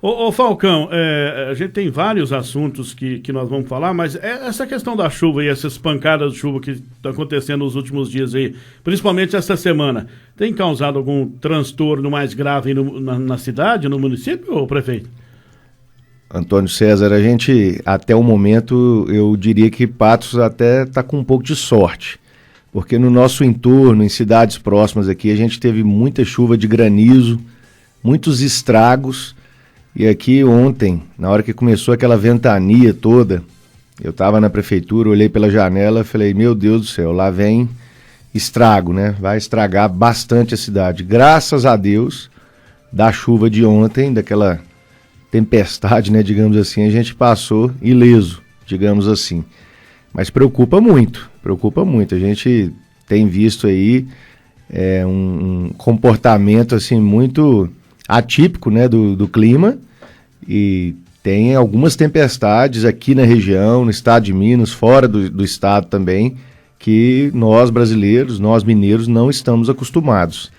Ô Falcão, a gente tem vários assuntos que nós vamos falar, mas essa questão da chuva e essas pancadas de chuva que estão acontecendo nos últimos dias aí, principalmente esta semana, tem causado algum transtorno mais grave na cidade, no município, ô prefeito? Antônio César, a gente, até o momento, eu diria que Patos até está com um pouco de sorte, porque no nosso entorno, em cidades próximas aqui, a gente teve muita chuva de granizo, muitos estragos. E aqui ontem, na hora que começou aquela ventania toda, eu estava na prefeitura, olhei pela janela e falei, meu Deus do céu, lá vem estrago, né? Vai estragar bastante a cidade. Graças a Deus, da chuva de ontem, daquela tempestade, né, digamos assim, a gente passou ileso, digamos assim. Mas preocupa muito. A gente tem visto aí um comportamento assim muito atípico, né, do clima, e tem algumas tempestades aqui na região, no estado de Minas, fora do estado também, que nós brasileiros, nós mineiros, não estamos acostumados.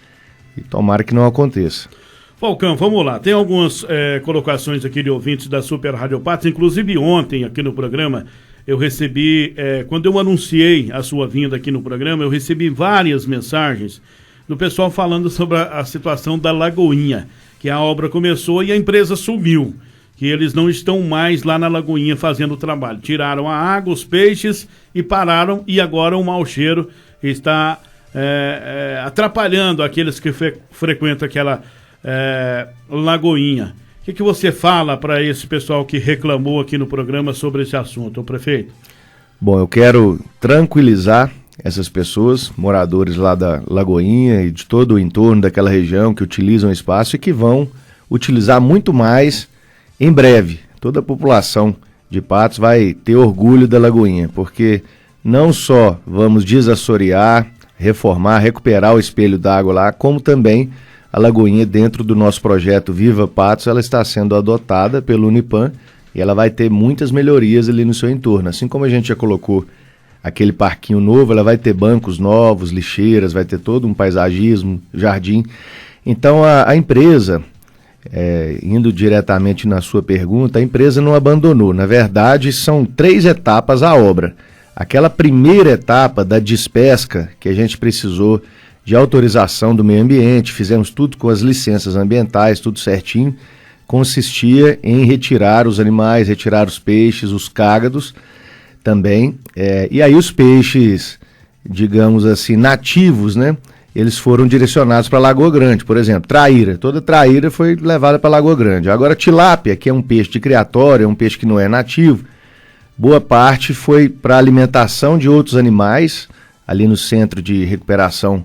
E tomara que não aconteça. Falcão, vamos lá. Tem algumas colocações aqui de ouvintes da Super Rádio Patos, inclusive ontem aqui no programa, eu recebi, quando eu anunciei a sua vinda aqui no programa, eu recebi várias mensagens do pessoal falando sobre a situação da Lagoinha, que a obra começou e a empresa sumiu, que eles não estão mais lá na Lagoinha fazendo o trabalho. Tiraram a água, os peixes e pararam, e agora o mau cheiro está atrapalhando aqueles que frequentam aquela Lagoinha. O que você fala para esse pessoal que reclamou aqui no programa sobre esse assunto, prefeito? Bom, eu quero tranquilizar essas pessoas, moradores lá da Lagoinha e de todo o entorno daquela região que utilizam o espaço e que vão utilizar muito mais em breve. Toda a população de Patos vai ter orgulho da Lagoinha, porque não só vamos desassorear, reformar, recuperar o espelho d'água lá, como também a Lagoinha, dentro do nosso projeto Viva Patos, ela está sendo adotada pelo Unipam e ela vai ter muitas melhorias ali no seu entorno. Assim como a gente já colocou aquele parquinho novo, ela vai ter bancos novos, lixeiras, vai ter todo um paisagismo, jardim. Então a empresa, indo diretamente na sua pergunta, a empresa não abandonou. Na verdade, são 3 etapas a obra. Aquela primeira etapa da despesca, que a gente precisou de autorização do meio ambiente, fizemos tudo com as licenças ambientais, tudo certinho, consistia em retirar os animais, retirar os peixes, os cágados também, e aí os peixes, digamos assim, nativos, né, eles foram direcionados para Lagoa Grande, por exemplo, traíra, toda traíra foi levada para Lagoa Grande. Agora tilápia, que é um peixe de criatório, é um peixe que não é nativo, boa parte foi para alimentação de outros animais, ali no centro de recuperação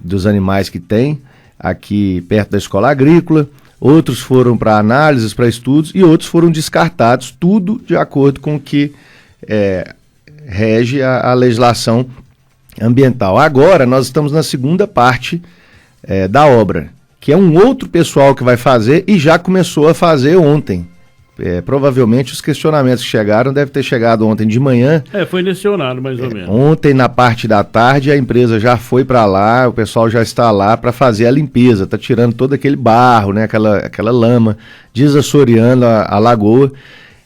dos animais que tem, aqui perto da escola agrícola. Outros foram para análises, para estudos, e outros foram descartados, tudo de acordo com o que rege a legislação ambiental. Agora nós estamos na segunda parte da obra, que é um outro pessoal que vai fazer e já começou a fazer ontem. Provavelmente os questionamentos que chegaram devem ter chegado ontem de manhã. Foi nesse horário, mais ou menos. Ontem, na parte da tarde, a empresa já foi para lá, o pessoal já está lá para fazer a limpeza, está tirando todo aquele barro, né, aquela lama, desassoreando a lagoa.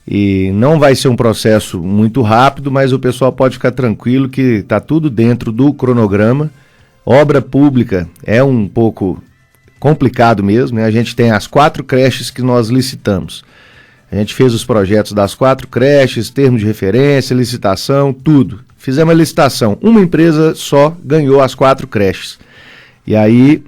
E não vai ser um processo muito rápido, mas o pessoal pode ficar tranquilo que está tudo dentro do cronograma. Obra pública é um pouco complicado mesmo, né? A gente tem as 4 creches que nós licitamos. A gente fez os projetos das 4 creches, termos de referência, licitação, tudo. Fizemos a licitação. Uma empresa só ganhou as 4 creches. E aí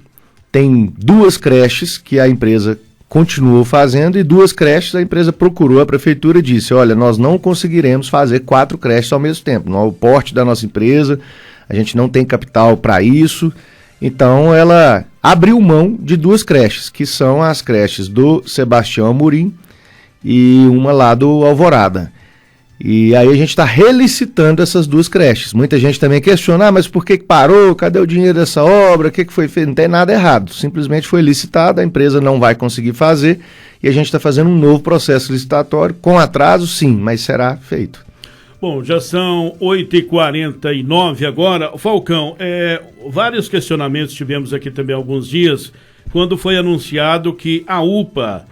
tem 2 creches que a empresa continuou fazendo e 2 creches a empresa procurou a prefeitura e disse, olha, nós não conseguiremos fazer 4 creches ao mesmo tempo. Não é o porte da nossa empresa, a gente não tem capital para isso. Então ela abriu mão de 2 creches, que são as creches do Sebastião Amorim e uma lá do Alvorada. E aí a gente está relicitando essas 2 creches. Muita gente também questiona, mas por que parou? Cadê o dinheiro dessa obra? O que foi feito? Não tem nada errado. Simplesmente foi licitado, a empresa não vai conseguir fazer e a gente está fazendo um novo processo licitatório, com atraso sim, mas será feito. Bom, já são 8h49 agora. Falcão, vários questionamentos tivemos aqui também há alguns dias, quando foi anunciado que a UPA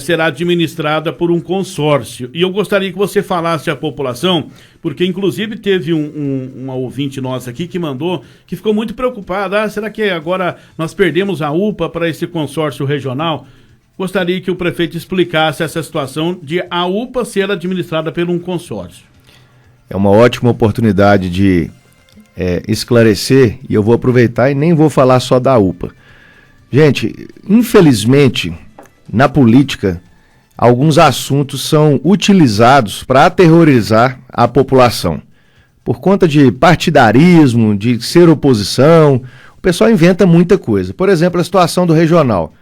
será administrada por um consórcio. E eu gostaria que você falasse à população, porque inclusive teve uma ouvinte nossa aqui que mandou, que ficou muito preocupada. Será que agora nós perdemos a UPA para esse consórcio regional? Gostaria que o prefeito explicasse essa situação de a UPA ser administrada por um consórcio. É uma ótima oportunidade de esclarecer, e eu vou aproveitar e nem vou falar só da UPA. Gente, infelizmente, na política, alguns assuntos são utilizados para aterrorizar a população. Por conta de partidarismo, de ser oposição, o pessoal inventa muita coisa. Por exemplo, a situação do regional.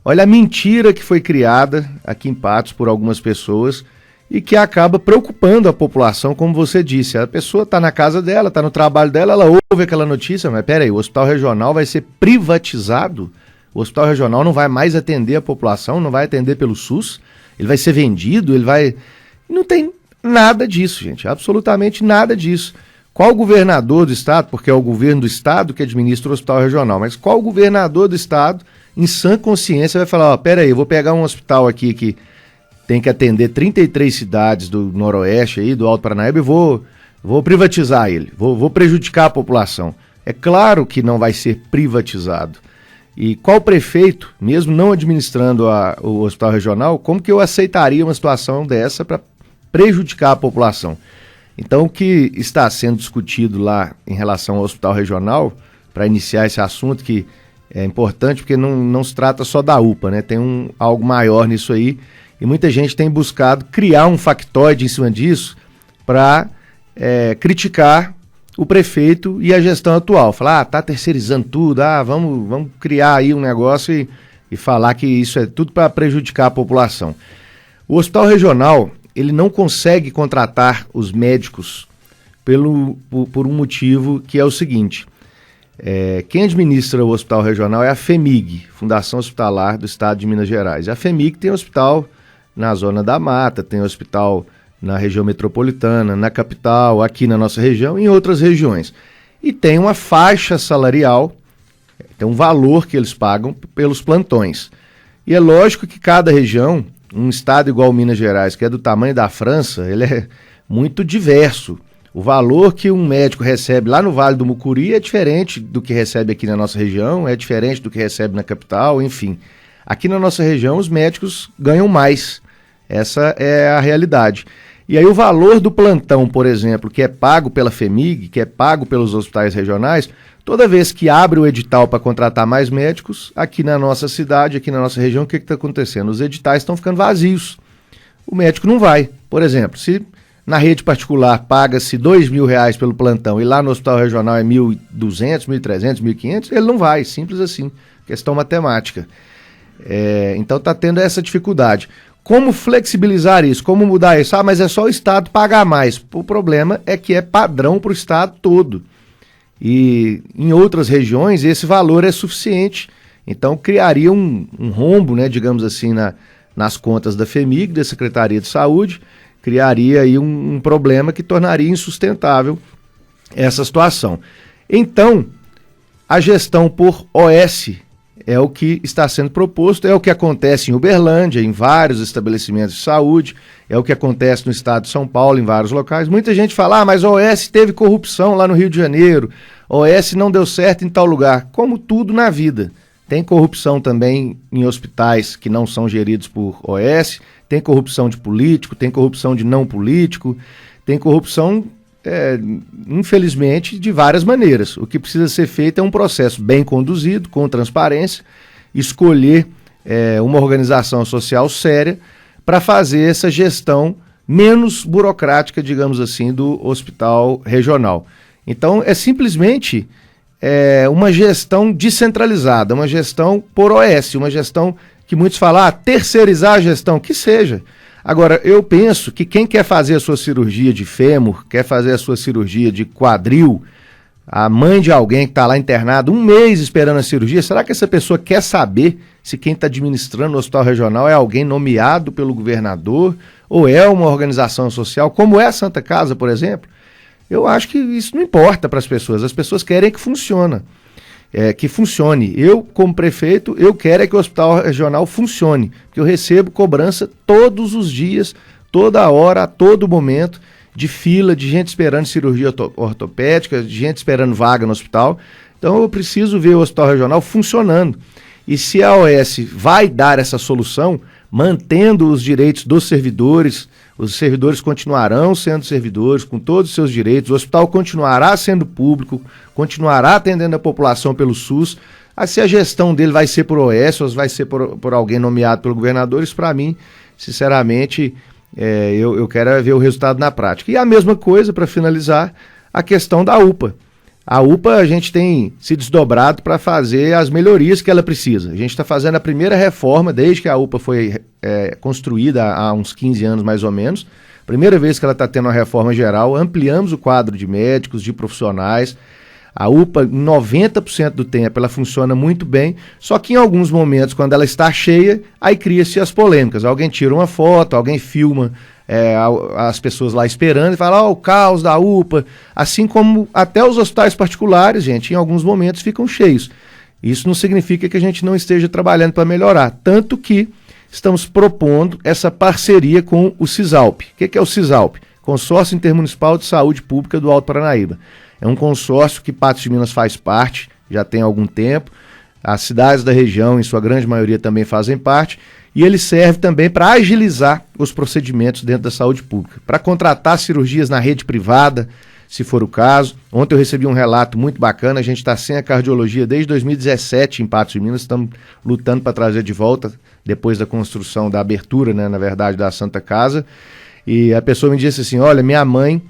Olha a mentira que foi criada aqui em Patos por algumas pessoas e que acaba preocupando a população, como você disse. A pessoa está na casa dela, está no trabalho dela, ela ouve aquela notícia, mas peraí, o hospital regional vai ser privatizado? O hospital regional não vai mais atender a população, não vai atender pelo SUS, ele vai ser vendido, ele vai... Não tem nada disso, gente, absolutamente nada disso. Qual governador do estado, porque é o governo do estado que administra o hospital regional, mas qual governador do estado, em sã consciência, vai falar, peraí, eu vou pegar um hospital aqui que tem que atender 33 cidades do Noroeste, aí, do Alto Paranaíba, e vou privatizar ele, vou prejudicar a população. É claro que não vai ser privatizado. E qual prefeito, mesmo não administrando o hospital regional, como que eu aceitaria uma situação dessa para prejudicar a população? Então, o que está sendo discutido lá em relação ao hospital regional, para iniciar esse assunto, que é importante porque não se trata só da UPA, né? Tem algo maior nisso aí, e muita gente tem buscado criar um factoide em cima disso para criticar o prefeito e a gestão atual. Falar, tá terceirizando tudo, vamos criar aí um negócio e falar que isso é tudo para prejudicar a população. O hospital regional, ele não consegue contratar os médicos por um motivo que é o seguinte, quem administra o hospital regional é a FHEMIG, Fundação Hospitalar do Estado de Minas Gerais. A FHEMIG tem hospital na Zona da Mata, tem hospital na região metropolitana, na capital, aqui na nossa região e em outras regiões. E tem uma faixa salarial, tem um valor que eles pagam pelos plantões. E é lógico que cada região, um estado igual Minas Gerais, que é do tamanho da França, ele é muito diverso. O valor que um médico recebe lá no Vale do Mucuri é diferente do que recebe aqui na nossa região, é diferente do que recebe na capital, enfim. Aqui na nossa região os médicos ganham mais. Essa é a realidade. E aí o valor do plantão, por exemplo, que é pago pela FHEMIG, que é pago pelos hospitais regionais, toda vez que abre o edital para contratar mais médicos, aqui na nossa cidade, aqui na nossa região, o que está acontecendo? Os editais estão ficando vazios. O médico não vai. Por exemplo, se na rede particular paga-se R$2.000 pelo plantão e lá no hospital regional é 1.200, 1.300, 1.500, ele não vai, simples assim, questão matemática. Então está tendo essa dificuldade. Como flexibilizar isso? Como mudar isso? Mas é só o Estado pagar mais. O problema é que é padrão para o Estado todo. E em outras regiões esse valor é suficiente. Então criaria um rombo, né, digamos assim, nas contas da FHEMIG, da Secretaria de Saúde, criaria aí um problema que tornaria insustentável essa situação. Então, a gestão por OS é o que está sendo proposto, é o que acontece em Uberlândia, em vários estabelecimentos de saúde, é o que acontece no estado de São Paulo, em vários locais. Muita gente fala, mas a OS teve corrupção lá no Rio de Janeiro, a OS não deu certo em tal lugar. Como tudo na vida. Tem corrupção também em hospitais que não são geridos por OS, tem corrupção de político, tem corrupção de não político, tem corrupção, infelizmente, de várias maneiras. O que precisa ser feito é um processo bem conduzido, com transparência, escolher uma organização social séria para fazer essa gestão menos burocrática, digamos assim, do hospital regional. Então, é simplesmente uma gestão descentralizada, uma gestão por OS, uma gestão que muitos falam, terceirizar a gestão, que seja. Agora, eu penso que quem quer fazer a sua cirurgia de fêmur, quer fazer a sua cirurgia de quadril, a mãe de alguém que está lá internado 1 mês esperando a cirurgia, será que essa pessoa quer saber se quem está administrando o hospital regional é alguém nomeado pelo governador ou é uma organização social, como é a Santa Casa, por exemplo? Eu acho que isso não importa para as pessoas querem que funcione. que funcione. Eu, como prefeito, eu quero é que o hospital regional funcione, porque eu recebo cobrança todos os dias, toda hora, a todo momento, de fila, de gente esperando cirurgia ortopédica, de gente esperando vaga no hospital. Então eu preciso ver o hospital regional funcionando. E se a OS vai dar essa solução, mantendo os direitos dos servidores, os servidores continuarão sendo servidores com todos os seus direitos, o hospital continuará sendo público, continuará atendendo a população pelo SUS. Se a gestão dele vai ser por OS ou vai ser por alguém nomeado pelo governador, isso para mim, sinceramente, eu quero ver o resultado na prática. E a mesma coisa, para finalizar, a questão da UPA. A UPA a gente tem se desdobrado para fazer as melhorias que ela precisa. A gente está fazendo a primeira reforma desde que a UPA foi construída há uns 15 anos mais ou menos. Primeira vez que ela está tendo uma reforma geral, ampliamos o quadro de médicos, de profissionais. A UPA, em 90% do tempo, ela funciona muito bem, só que em alguns momentos, quando ela está cheia, aí cria-se as polêmicas. Alguém tira uma foto, alguém filma as pessoas lá esperando e fala, o caos da UPA, assim como até os hospitais particulares, gente, em alguns momentos ficam cheios. Isso não significa que a gente não esteja trabalhando para melhorar, tanto que estamos propondo essa parceria com o CISALP. O que é o CISALP? Consórcio Intermunicipal de Saúde Pública do Alto Paranaíba. É um consórcio que Patos de Minas faz parte, já tem algum tempo, as cidades da região, em sua grande maioria, também fazem parte, e ele serve também para agilizar os procedimentos dentro da saúde pública, para contratar cirurgias na rede privada, se for o caso. Ontem eu recebi um relato muito bacana, a gente está sem a cardiologia desde 2017 em Patos de Minas, estamos lutando para trazer de volta, depois da construção, da abertura, né, na verdade, da Santa Casa, e a pessoa me disse assim, olha, minha mãe,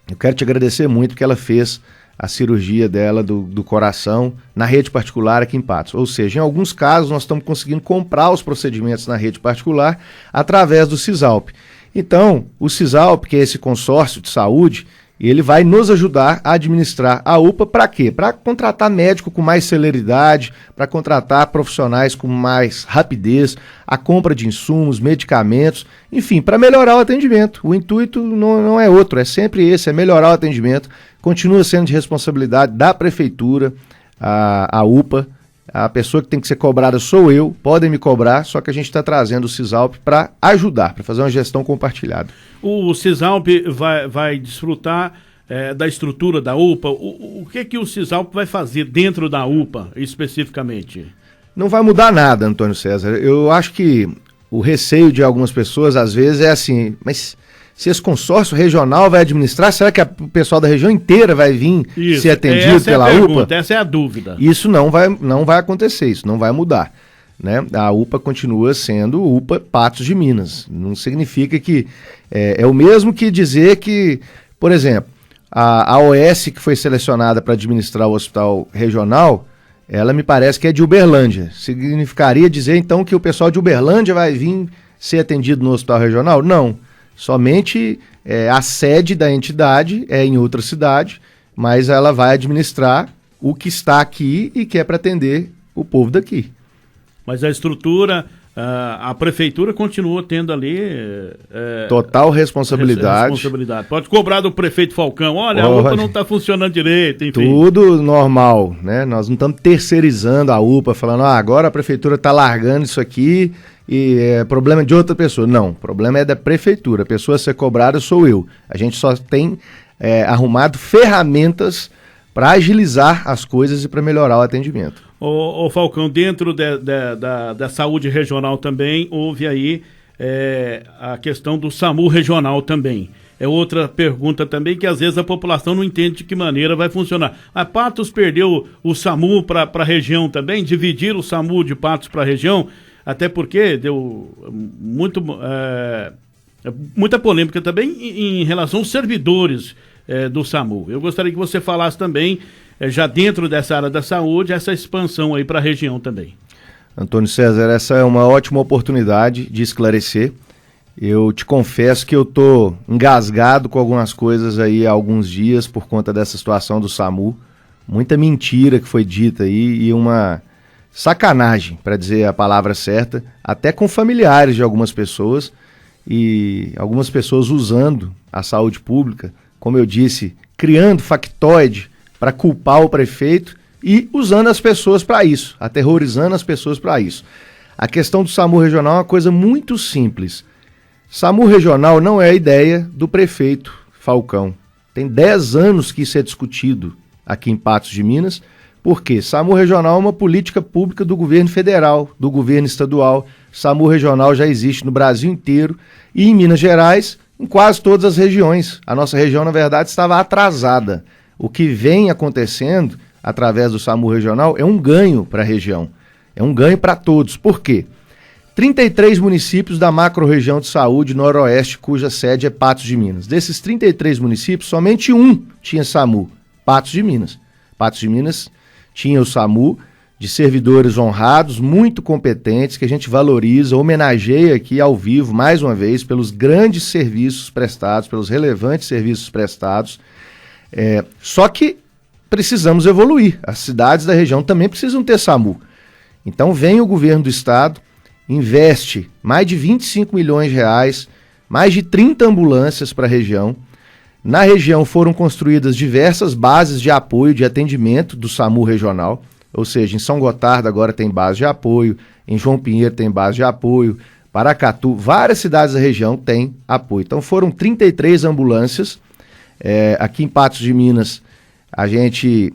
eu quero te agradecer muito porque ela fez a cirurgia dela do coração na rede particular aqui em Patos. Ou seja, em alguns casos nós estamos conseguindo comprar os procedimentos na rede particular através do CISALP. Então, o CISALP, que é esse consórcio de saúde, ele vai nos ajudar a administrar a UPA para quê? Para contratar médico com mais celeridade, para contratar profissionais com mais rapidez, a compra de insumos, medicamentos, enfim, para melhorar o atendimento. O intuito não é outro, é sempre esse, é melhorar o atendimento. Continua sendo de responsabilidade da prefeitura, a UPA. A pessoa que tem que ser cobrada sou eu, podem me cobrar, só que a gente está trazendo o CISALP para ajudar, para fazer uma gestão compartilhada. O CISALP vai desfrutar da estrutura da UPA. O que o CISALP vai fazer dentro da UPA, especificamente? Não vai mudar nada, Antônio César. Eu acho que o receio de algumas pessoas, às vezes, é assim, mas se esse consórcio regional vai administrar, será que o pessoal da região inteira vai vir ser atendido pela UPA? Essa é a dúvida. Isso não vai acontecer, isso não vai mudar, né? A UPA continua sendo UPA Patos de Minas. Não significa que... É o mesmo que dizer que, por exemplo, a OS que foi selecionada para administrar o hospital regional, ela me parece que é de Uberlândia. Significaria dizer, então, que o pessoal de Uberlândia vai vir ser atendido no hospital regional? Não. Somente a sede da entidade é em outra cidade, mas ela vai administrar o que está aqui e que é para atender o povo daqui. Mas a estrutura, a prefeitura continua tendo ali... total responsabilidade. Pode cobrar do prefeito Falcão, olha, a UPA não está funcionando direito, enfim. Tudo normal, né? Nós não estamos terceirizando a UPA, falando, agora a prefeitura está largando isso aqui... e é problema de outra pessoa. Não, o problema é da prefeitura. A pessoa a ser cobrada sou eu. A gente só tem arrumado ferramentas para agilizar as coisas e para melhorar o atendimento. Ô Falcão, dentro da saúde regional também, houve aí a questão do SAMU regional também. É outra pergunta também que às vezes a população não entende de que maneira vai funcionar. A Patos perdeu o SAMU para a região também? Dividir o SAMU de Patos para a região? Até porque deu muita polêmica também em relação aos servidores do SAMU. Eu gostaria que você falasse também, já dentro dessa área da saúde, essa expansão aí para a região também. Antônio César, essa é uma ótima oportunidade de esclarecer. Eu te confesso que eu estou engasgado com algumas coisas aí há alguns dias por conta dessa situação do SAMU. Muita mentira que foi dita aí e uma... sacanagem, para dizer a palavra certa, até com familiares de algumas pessoas e algumas pessoas usando a saúde pública, como eu disse, criando factoide para culpar o prefeito e usando as pessoas para isso, aterrorizando as pessoas para isso. A questão do SAMU regional é uma coisa muito simples. SAMU regional não é a ideia do prefeito Falcão. Tem 10 anos que isso é discutido aqui em Patos de Minas, porque SAMU regional é uma política pública do governo federal, do governo estadual. SAMU regional já existe no Brasil inteiro e em Minas Gerais, em quase todas as regiões. A nossa região, na verdade, estava atrasada. O que vem acontecendo através do SAMU regional é um ganho para a região. É um ganho para todos. Por quê? 33 municípios da macro-região de saúde noroeste, cuja sede é Patos de Minas. Desses 33 municípios, somente um tinha SAMU, Patos de Minas. Patos de Minas tinha o SAMU de servidores honrados, muito competentes, que a gente valoriza, homenageia aqui ao vivo, mais uma vez, pelos grandes serviços prestados, pelos relevantes serviços prestados. Só que precisamos evoluir. As cidades da região também precisam ter SAMU. Então vem o governo do estado, investe mais de 25 milhões de reais, mais de 30 ambulâncias para a região. Na região foram construídas diversas bases de apoio, de atendimento do SAMU regional, ou seja, em São Gotardo agora tem base de apoio, em João Pinheiro tem base de apoio, Paracatu, várias cidades da região têm apoio. Então foram 33 ambulâncias. Aqui em Patos de Minas a gente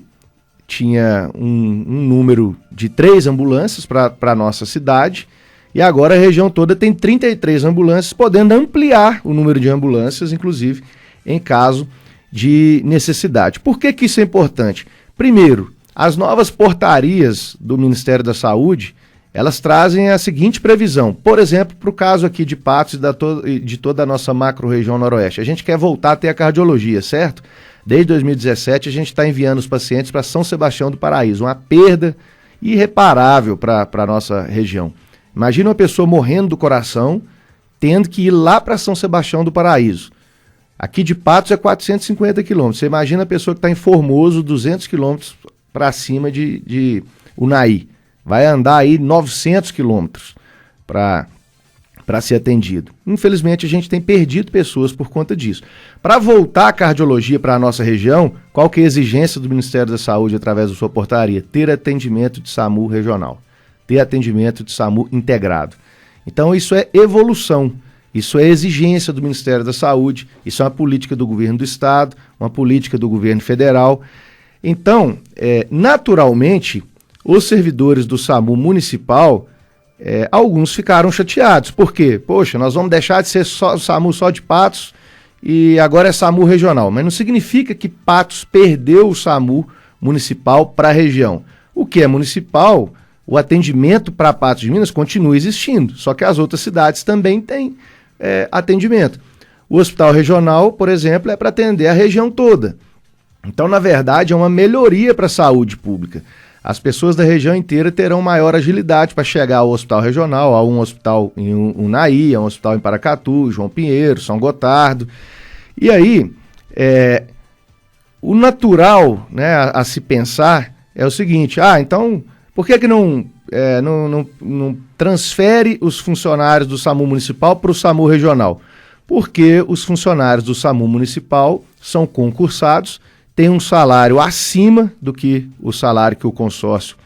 tinha um número de 3 ambulâncias para a nossa cidade, e agora a região toda tem 33 ambulâncias, podendo ampliar o número de ambulâncias, inclusive em caso de necessidade. Por que isso é importante? Primeiro, as novas portarias do Ministério da Saúde, elas trazem a seguinte previsão. Por exemplo, para o caso aqui de Patos e de toda a nossa macro-região noroeste. A gente quer voltar a ter a cardiologia, certo? Desde 2017 a gente está enviando os pacientes para São Sebastião do Paraíso, uma perda irreparável para a nossa região. Imagina uma pessoa morrendo do coração, tendo que ir lá para São Sebastião do Paraíso. Aqui de Patos é 450 quilômetros. Você imagina a pessoa que está em Formoso, 200 quilômetros para cima de Unai. Vai andar aí 900 quilômetros para ser atendido. Infelizmente, a gente tem perdido pessoas por conta disso. Para voltar a cardiologia para a nossa região, qual que é a exigência do Ministério da Saúde através da sua portaria? Ter atendimento de SAMU regional. Ter atendimento de SAMU integrado. Então, isso é evolução. Isso é exigência do Ministério da Saúde. Isso é uma política do governo do Estado, uma política do governo federal. Então, naturalmente, os servidores do SAMU municipal, alguns ficaram chateados. Por quê? Poxa, nós vamos deixar de ser só SAMU só de Patos e agora é SAMU regional. Mas não significa que Patos perdeu o SAMU municipal para a região. O que é municipal, o atendimento para Patos de Minas continua existindo, só que as outras cidades também têm atendimento. O hospital regional, por exemplo, é para atender a região toda. Então, na verdade, é uma melhoria para a saúde pública. As pessoas da região inteira terão maior agilidade para chegar ao hospital regional, a um hospital em Unai, a um hospital em Paracatu, João Pinheiro, São Gotardo. E aí, o natural, né, a se pensar é o seguinte: então, por que não transfere os funcionários do SAMU municipal para o SAMU regional? Porque os funcionários do SAMU municipal são concursados, tem um salário acima do que o salário que o consórcio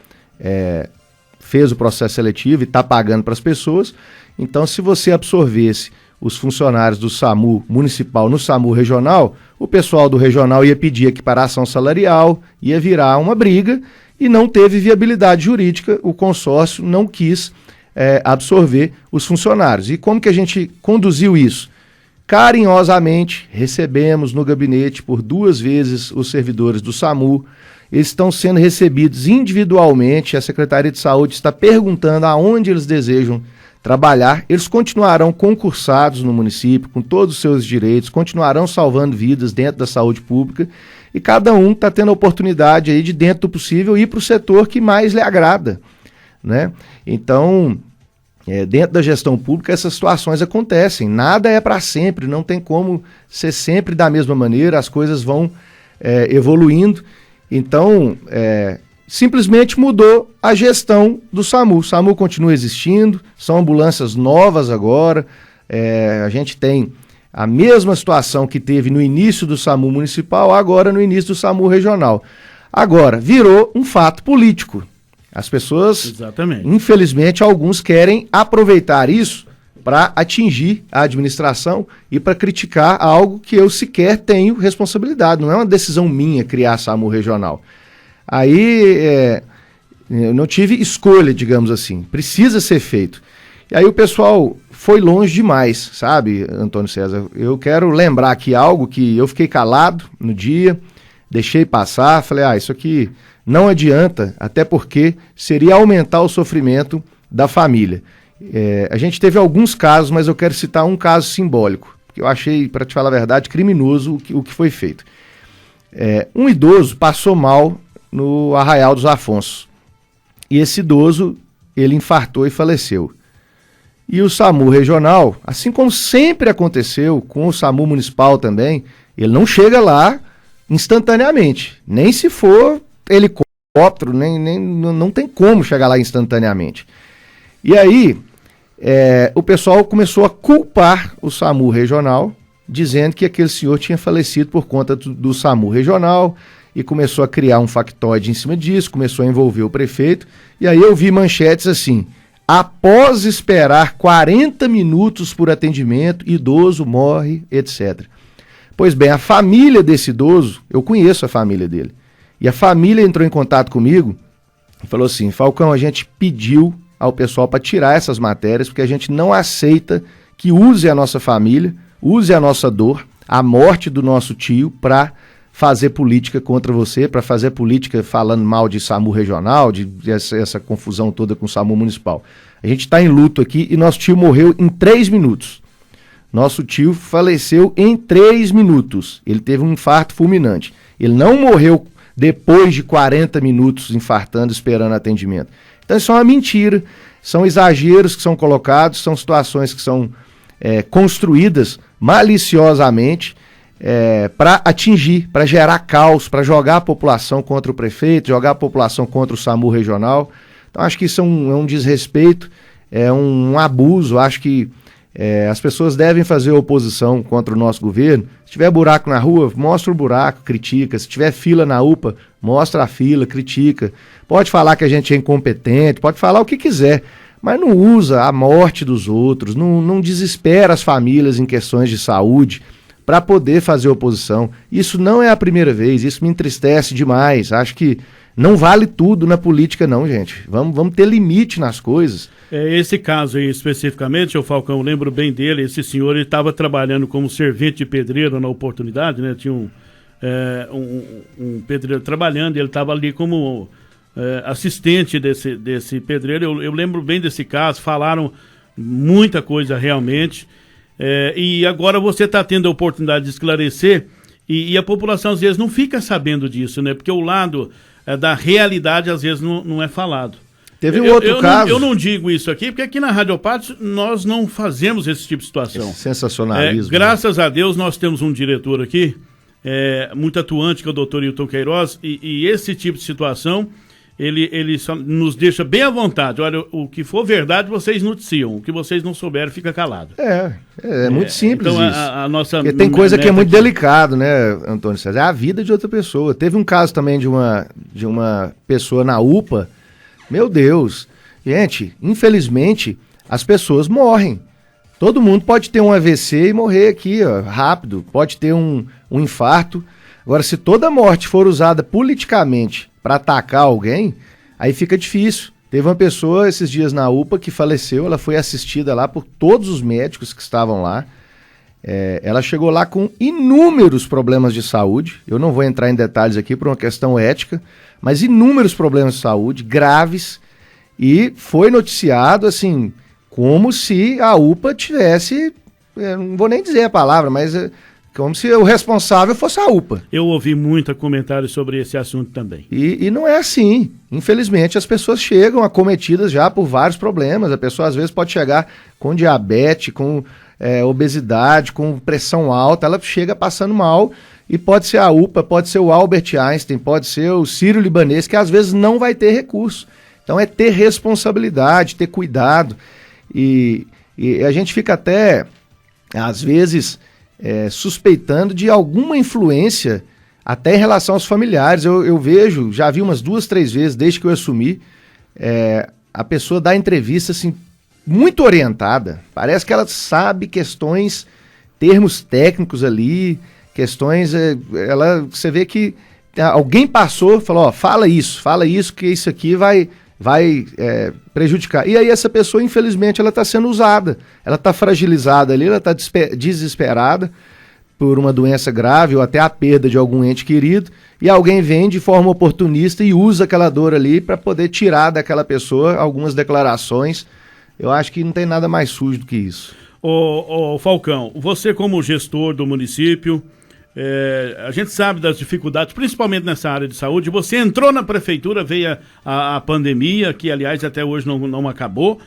fez o processo seletivo e está pagando para as pessoas. Então, se você absorvesse os funcionários do SAMU municipal no SAMU regional, o pessoal do regional ia pedir equiparação salarial, ia virar uma briga e não teve viabilidade jurídica, o consórcio não quis absorver os funcionários. E como que a gente conduziu isso? Carinhosamente, recebemos no gabinete por 2 vezes os servidores do SAMU. Eles estão sendo recebidos individualmente. A Secretaria de Saúde está perguntando aonde eles desejam trabalhar. Eles continuarão concursados no município, com todos os seus direitos, continuarão salvando vidas dentro da saúde pública. E cada um está tendo a oportunidade aí de, dentro do possível, ir para o setor que mais lhe agrada, né? Então, dentro da gestão pública, essas situações acontecem. Nada é para sempre, não tem como ser sempre da mesma maneira, as coisas vão evoluindo. Então, simplesmente mudou a gestão do SAMU. O SAMU continua existindo, são ambulâncias novas agora. A gente tem a mesma situação que teve no início do SAMU municipal, agora no início do SAMU regional. Agora, virou um fato político. As pessoas, Exatamente. Infelizmente, alguns querem aproveitar isso para atingir a administração e para criticar algo que eu sequer tenho responsabilidade. Não é uma decisão minha criar a SAMU regional. Aí eu não tive escolha, digamos assim. Precisa ser feito. E aí o pessoal foi longe demais, sabe, Antônio César? Eu quero lembrar aqui algo que eu fiquei calado no dia, deixei passar, falei, isso aqui não adianta, até porque seria aumentar o sofrimento da família. A gente teve alguns casos, mas eu quero citar um caso simbólico, que eu achei, para te falar a verdade, criminoso o que foi feito. Um idoso passou mal no Arraial dos Afonsos. E esse idoso, ele infartou e faleceu. E o SAMU regional, assim como sempre aconteceu com o SAMU municipal também, ele não chega lá instantaneamente. Nem se for helicóptero, não tem como chegar lá instantaneamente. E aí, o pessoal começou a culpar o SAMU regional, dizendo que aquele senhor tinha falecido por conta do SAMU regional, e começou a criar um factoide em cima disso, começou a envolver o prefeito, e aí eu vi manchetes assim: após esperar 40 minutos por atendimento, idoso morre, etc. Pois bem, a família desse idoso, eu conheço a família dele, e a família entrou em contato comigo e falou assim: Falcão, a gente pediu ao pessoal para tirar essas matérias, porque a gente não aceita que use a nossa família, use a nossa dor, a morte do nosso tio, para fazer política contra você, para fazer política falando mal de SAMU regional, essa confusão toda com o SAMU municipal. A gente está em luto aqui e nosso tio morreu em 3 minutos. Nosso tio faleceu em 3 minutos. Ele teve um infarto fulminante. Ele não morreu depois de 40 minutos infartando, esperando atendimento. Então isso é uma mentira, são exageros que são colocados, são situações que são construídas maliciosamente, para atingir, para gerar caos, para jogar a população contra o prefeito, jogar a população contra o SAMU regional. Então acho que isso é um desrespeito, é um abuso. Acho que as pessoas devem fazer oposição contra o nosso governo. Se tiver buraco na rua, mostra o buraco, critica. Se tiver fila na UPA, mostra a fila, critica. Pode falar que a gente é incompetente, pode falar o que quiser, mas não usa a morte dos outros, não desespera as famílias em questões de saúde para poder fazer oposição. Isso não é a primeira vez, isso me entristece demais. Acho que não vale tudo na política não, gente. Vamos ter limite nas coisas. Esse caso aí especificamente, o Falcão, eu lembro bem dele, esse senhor, ele estava trabalhando como servente de pedreiro na oportunidade, né? Tinha um pedreiro trabalhando, ele estava ali como assistente desse pedreiro. Eu lembro bem desse caso, falaram muita coisa realmente. E agora você está tendo a oportunidade de esclarecer e a população às vezes não fica sabendo disso, né? Porque o lado da realidade às vezes não é falado. Teve um outro caso. Eu não digo isso aqui, porque aqui na Rádio Patos nós não fazemos esse tipo de situação. Esse sensacionalismo. Graças a Deus nós temos um diretor aqui, muito atuante, que é o doutor Hilton Queiroz, e esse tipo de situação ele só nos deixa bem à vontade. Olha, o que for verdade, vocês noticiam. O que vocês não souberem, fica calado. É muito simples então isso. A nossa porque tem coisa que é muito delicado, né, Antônio César? É a vida de outra pessoa. Teve um caso também de uma pessoa na UPA. Meu Deus. Gente, infelizmente, as pessoas morrem. Todo mundo pode ter um AVC e morrer aqui, rápido. Pode ter um infarto. Agora, se toda morte for usada politicamente para atacar alguém, aí fica difícil. Teve uma pessoa esses dias na UPA que faleceu, ela foi assistida lá por todos os médicos que estavam lá. Ela chegou lá com inúmeros problemas de saúde. Eu não vou entrar em detalhes aqui por uma questão ética, mas inúmeros problemas de saúde graves, e foi noticiado assim, como se a UPA tivesse, não vou nem dizer a palavra, mas como se o responsável fosse a UPA. Eu ouvi muito comentário sobre esse assunto também. E não é assim. Infelizmente, as pessoas chegam acometidas já por vários problemas. A pessoa, às vezes, pode chegar com diabetes, com obesidade, com pressão alta. Ela chega passando mal e pode ser a UPA, pode ser o Albert Einstein, pode ser o Sírio-Libanês, que às vezes não vai ter recurso. Então, é ter responsabilidade, ter cuidado. E a gente fica até, às vezes, suspeitando de alguma influência Até em relação aos familiares, eu vejo, já vi umas 2, 3 vezes, desde que eu assumi, a pessoa dá entrevista, assim, muito orientada. Parece que ela sabe questões, termos técnicos ali, questões, você vê que alguém passou, falou, ó, fala isso, que isso aqui vai prejudicar. E aí essa pessoa, infelizmente, ela está sendo usada, ela está fragilizada ali, ela está desesperada por uma doença grave ou até a perda de algum ente querido, e alguém vem de forma oportunista e usa aquela dor ali para poder tirar daquela pessoa algumas declarações. Eu acho que não tem nada mais sujo do que isso. Ô Falcão, você como gestor do município, a gente sabe das dificuldades, principalmente nessa área de saúde. Você entrou na prefeitura, veio a pandemia, que aliás até hoje não acabou,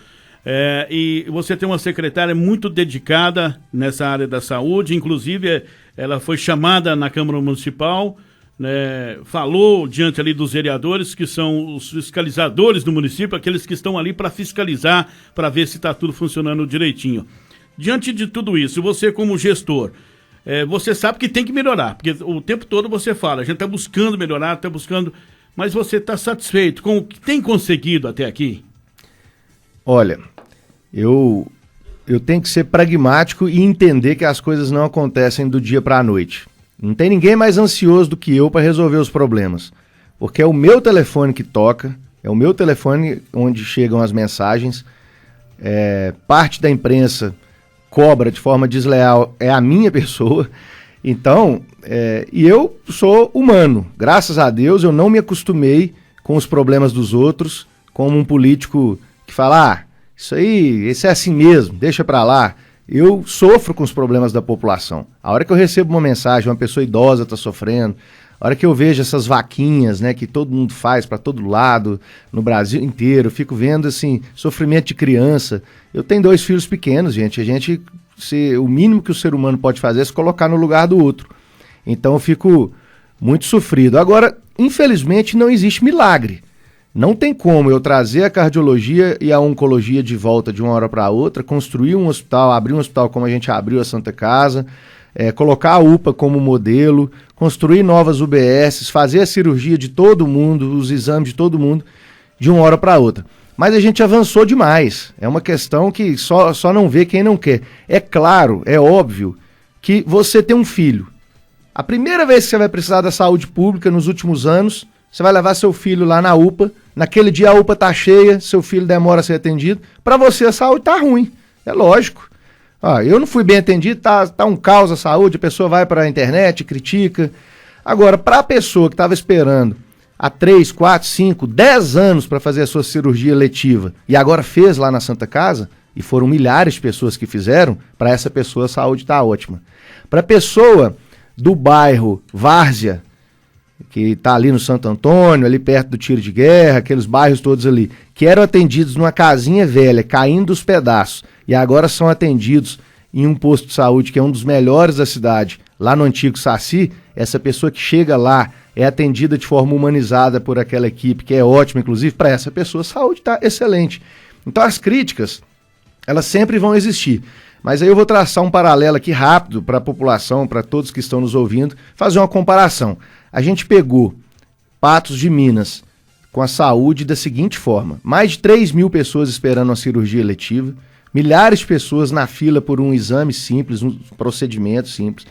e você tem uma secretária muito dedicada nessa área da saúde, inclusive ela foi chamada na Câmara Municipal, né, falou diante ali dos vereadores, que são os fiscalizadores do município, aqueles que estão ali para fiscalizar, para ver se está tudo funcionando direitinho. Diante de tudo isso, você como gestor, você sabe que tem que melhorar, porque o tempo todo você fala, a gente está buscando melhorar, mas você está satisfeito com o que tem conseguido até aqui? Olha, eu tenho que ser pragmático e entender que as coisas não acontecem do dia para a noite. Não tem ninguém mais ansioso do que eu para resolver os problemas, porque é o meu telefone que toca, é o meu telefone onde chegam as mensagens, parte da imprensa cobra de forma desleal, é a minha pessoa. Então, e eu sou humano, graças a Deus eu não me acostumei com os problemas dos outros, como um político que fala, isso aí, esse é assim mesmo, deixa pra lá. Eu sofro com os problemas da população. A hora que eu recebo uma mensagem, uma pessoa idosa está sofrendo, a hora que eu vejo essas vaquinhas, né, que todo mundo faz para todo lado, no Brasil inteiro, eu fico vendo, assim, sofrimento de criança. Eu tenho 2 filhos pequenos, gente. O mínimo que o ser humano pode fazer é se colocar no lugar do outro. Então eu fico muito sofrido. Agora, infelizmente, não existe milagre. Não tem como eu trazer a cardiologia e a oncologia de volta de uma hora para outra, construir um hospital, abrir um hospital como a gente abriu a Santa Casa, colocar a UPA como modelo, construir novas UBSs, fazer a cirurgia de todo mundo, os exames de todo mundo, de uma hora para outra. Mas a gente avançou demais. É uma questão que só não vê quem não quer. É claro, é óbvio que você tem um filho. A primeira vez que você vai precisar da saúde pública nos últimos anos, você vai levar seu filho lá na UPA, naquele dia a UPA tá cheia, seu filho demora a ser atendido, para você a saúde tá ruim, é lógico. Eu não fui bem atendido, tá um caos a saúde, a pessoa vai para a internet, critica. Agora, para a pessoa que estava esperando há 3, 4, 5, 10 anos para fazer a sua cirurgia letiva e agora fez lá na Santa Casa, e foram milhares de pessoas que fizeram, para essa pessoa a saúde tá ótima. Para a pessoa do bairro Várzea, que está ali no Santo Antônio, ali perto do tiro de guerra, aqueles bairros todos ali, que eram atendidos numa casinha velha, caindo os pedaços, e agora são atendidos em um posto de saúde que é um dos melhores da cidade, lá no antigo Saci. Essa pessoa que chega lá é atendida de forma humanizada por aquela equipe, que é ótima, inclusive, para essa pessoa a saúde está excelente. Então as críticas, elas sempre vão existir. Mas aí eu vou traçar um paralelo aqui rápido para a população, para todos que estão nos ouvindo, fazer uma comparação. A gente pegou Patos de Minas com a saúde da seguinte forma: mais de 3 mil pessoas esperando uma cirurgia eletiva, milhares de pessoas na fila por um exame simples, um procedimento simples,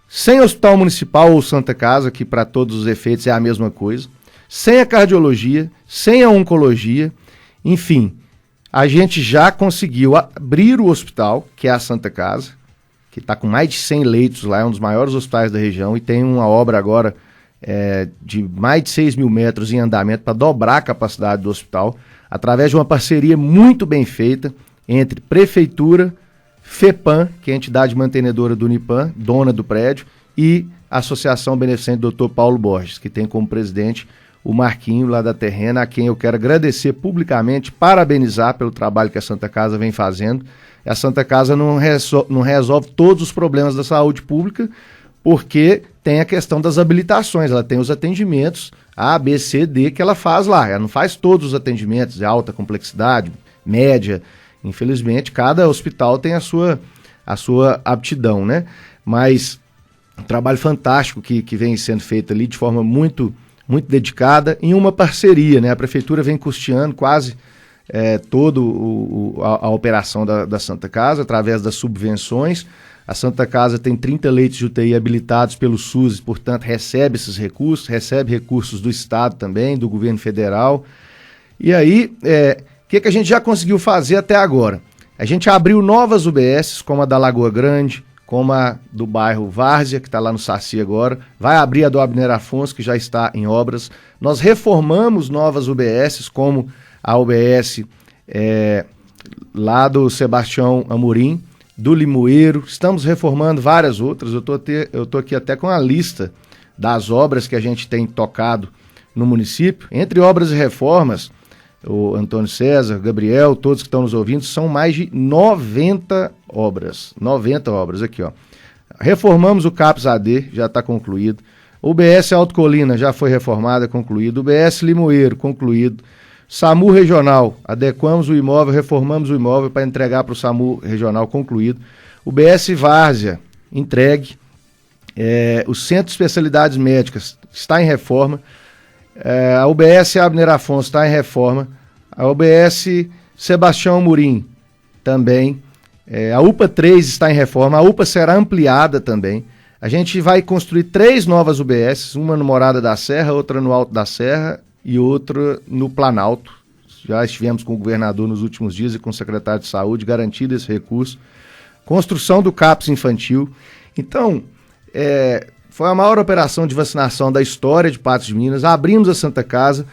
sem hospital municipal ou Santa Casa, que para todos os efeitos é a mesma coisa, sem a cardiologia, sem a oncologia, enfim, a gente já conseguiu abrir o hospital, que é a Santa Casa, que está com mais de 100 leitos lá, é um dos maiores hospitais da região, e tem uma obra agora de mais de 6 mil metros em andamento para dobrar a capacidade do hospital, através de uma parceria muito bem feita entre Prefeitura, FEPAM, que é a entidade mantenedora do Unipam, dona do prédio, e a Associação Beneficente Dr. Paulo Borges, que tem como presidente o Marquinho lá da Terrena, a quem eu quero agradecer publicamente, parabenizar pelo trabalho que a Santa Casa vem fazendo. A Santa Casa não resolve todos os problemas da saúde pública, porque tem a questão das habilitações, ela tem os atendimentos A, B, C, D que ela faz lá, ela não faz todos os atendimentos de alta complexidade, média, infelizmente cada hospital tem a sua aptidão, né? Mas um trabalho fantástico que vem sendo feito ali de forma muito, muito dedicada, em uma parceria, né? A Prefeitura vem custeando quase toda a operação da Santa Casa, através das subvenções. A Santa Casa tem 30 leitos de UTI habilitados pelo SUS, portanto recebe esses recursos, recebe recursos do Estado também, do governo federal. E aí, o que a gente já conseguiu fazer até agora? A gente abriu novas UBSs, como a da Lagoa Grande, como a do bairro Várzea, que está lá no Saci agora. Vai abrir a do Abner Afonso, que já está em obras. Nós reformamos novas UBSs, como a UBS lá do Sebastião Amorim, do Limoeiro. Estamos reformando várias outras. Eu tô aqui até com a lista das obras que a gente tem tocado no município. Entre obras e reformas, o Antônio César, Gabriel, todos que estão nos ouvindo, são mais de 90 obras. 90 obras aqui, ó. Reformamos o CAPS AD, já está concluído. O UBS Alto Colina já foi reformada, concluído. O UBS Limoeiro, concluído. SAMU Regional, adequamos o imóvel, reformamos o imóvel para entregar para o SAMU Regional, concluído. O UBS Várzea, entregue. O Centro de Especialidades Médicas está em reforma. A UBS Abner Afonso está em reforma. A UBS Sebastião Amorim também. A UPA 3 está em reforma. A UPA será ampliada também. A gente vai construir 3 novas UBS, uma no Morada da Serra, outra no Alto da Serra e outra no Planalto. Já estivemos com o governador nos últimos dias e com o secretário de Saúde, garantido esse recurso. Construção do CAPS infantil. Então, foi a maior operação de vacinação da história de Patos de Minas. Abrimos a Santa Casa,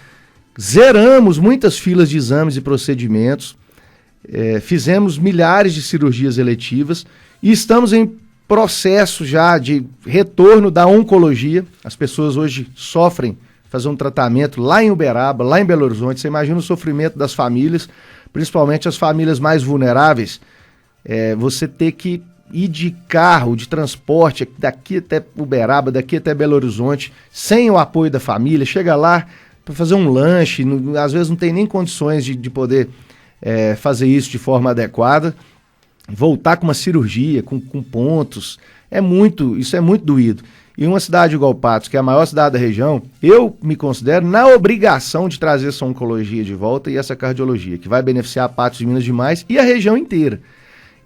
zeramos muitas filas de exames e procedimentos, fizemos milhares de cirurgias eletivas e estamos em processo já de retorno da oncologia. As pessoas hoje sofrem fazer um tratamento lá em Uberaba, lá em Belo Horizonte. Você imagina o sofrimento das famílias, principalmente as famílias mais vulneráveis. Você ter que ir de carro, de transporte, daqui até Uberaba, daqui até Belo Horizonte, sem o apoio da família, chega lá para fazer um lanche, às vezes não tem nem condições de poder fazer isso de forma adequada, voltar com uma cirurgia, com pontos, isso é muito doído. E uma cidade igual Patos, que é a maior cidade da região, eu me considero na obrigação de trazer essa oncologia de volta e essa cardiologia, que vai beneficiar Patos de Minas demais e a região inteira.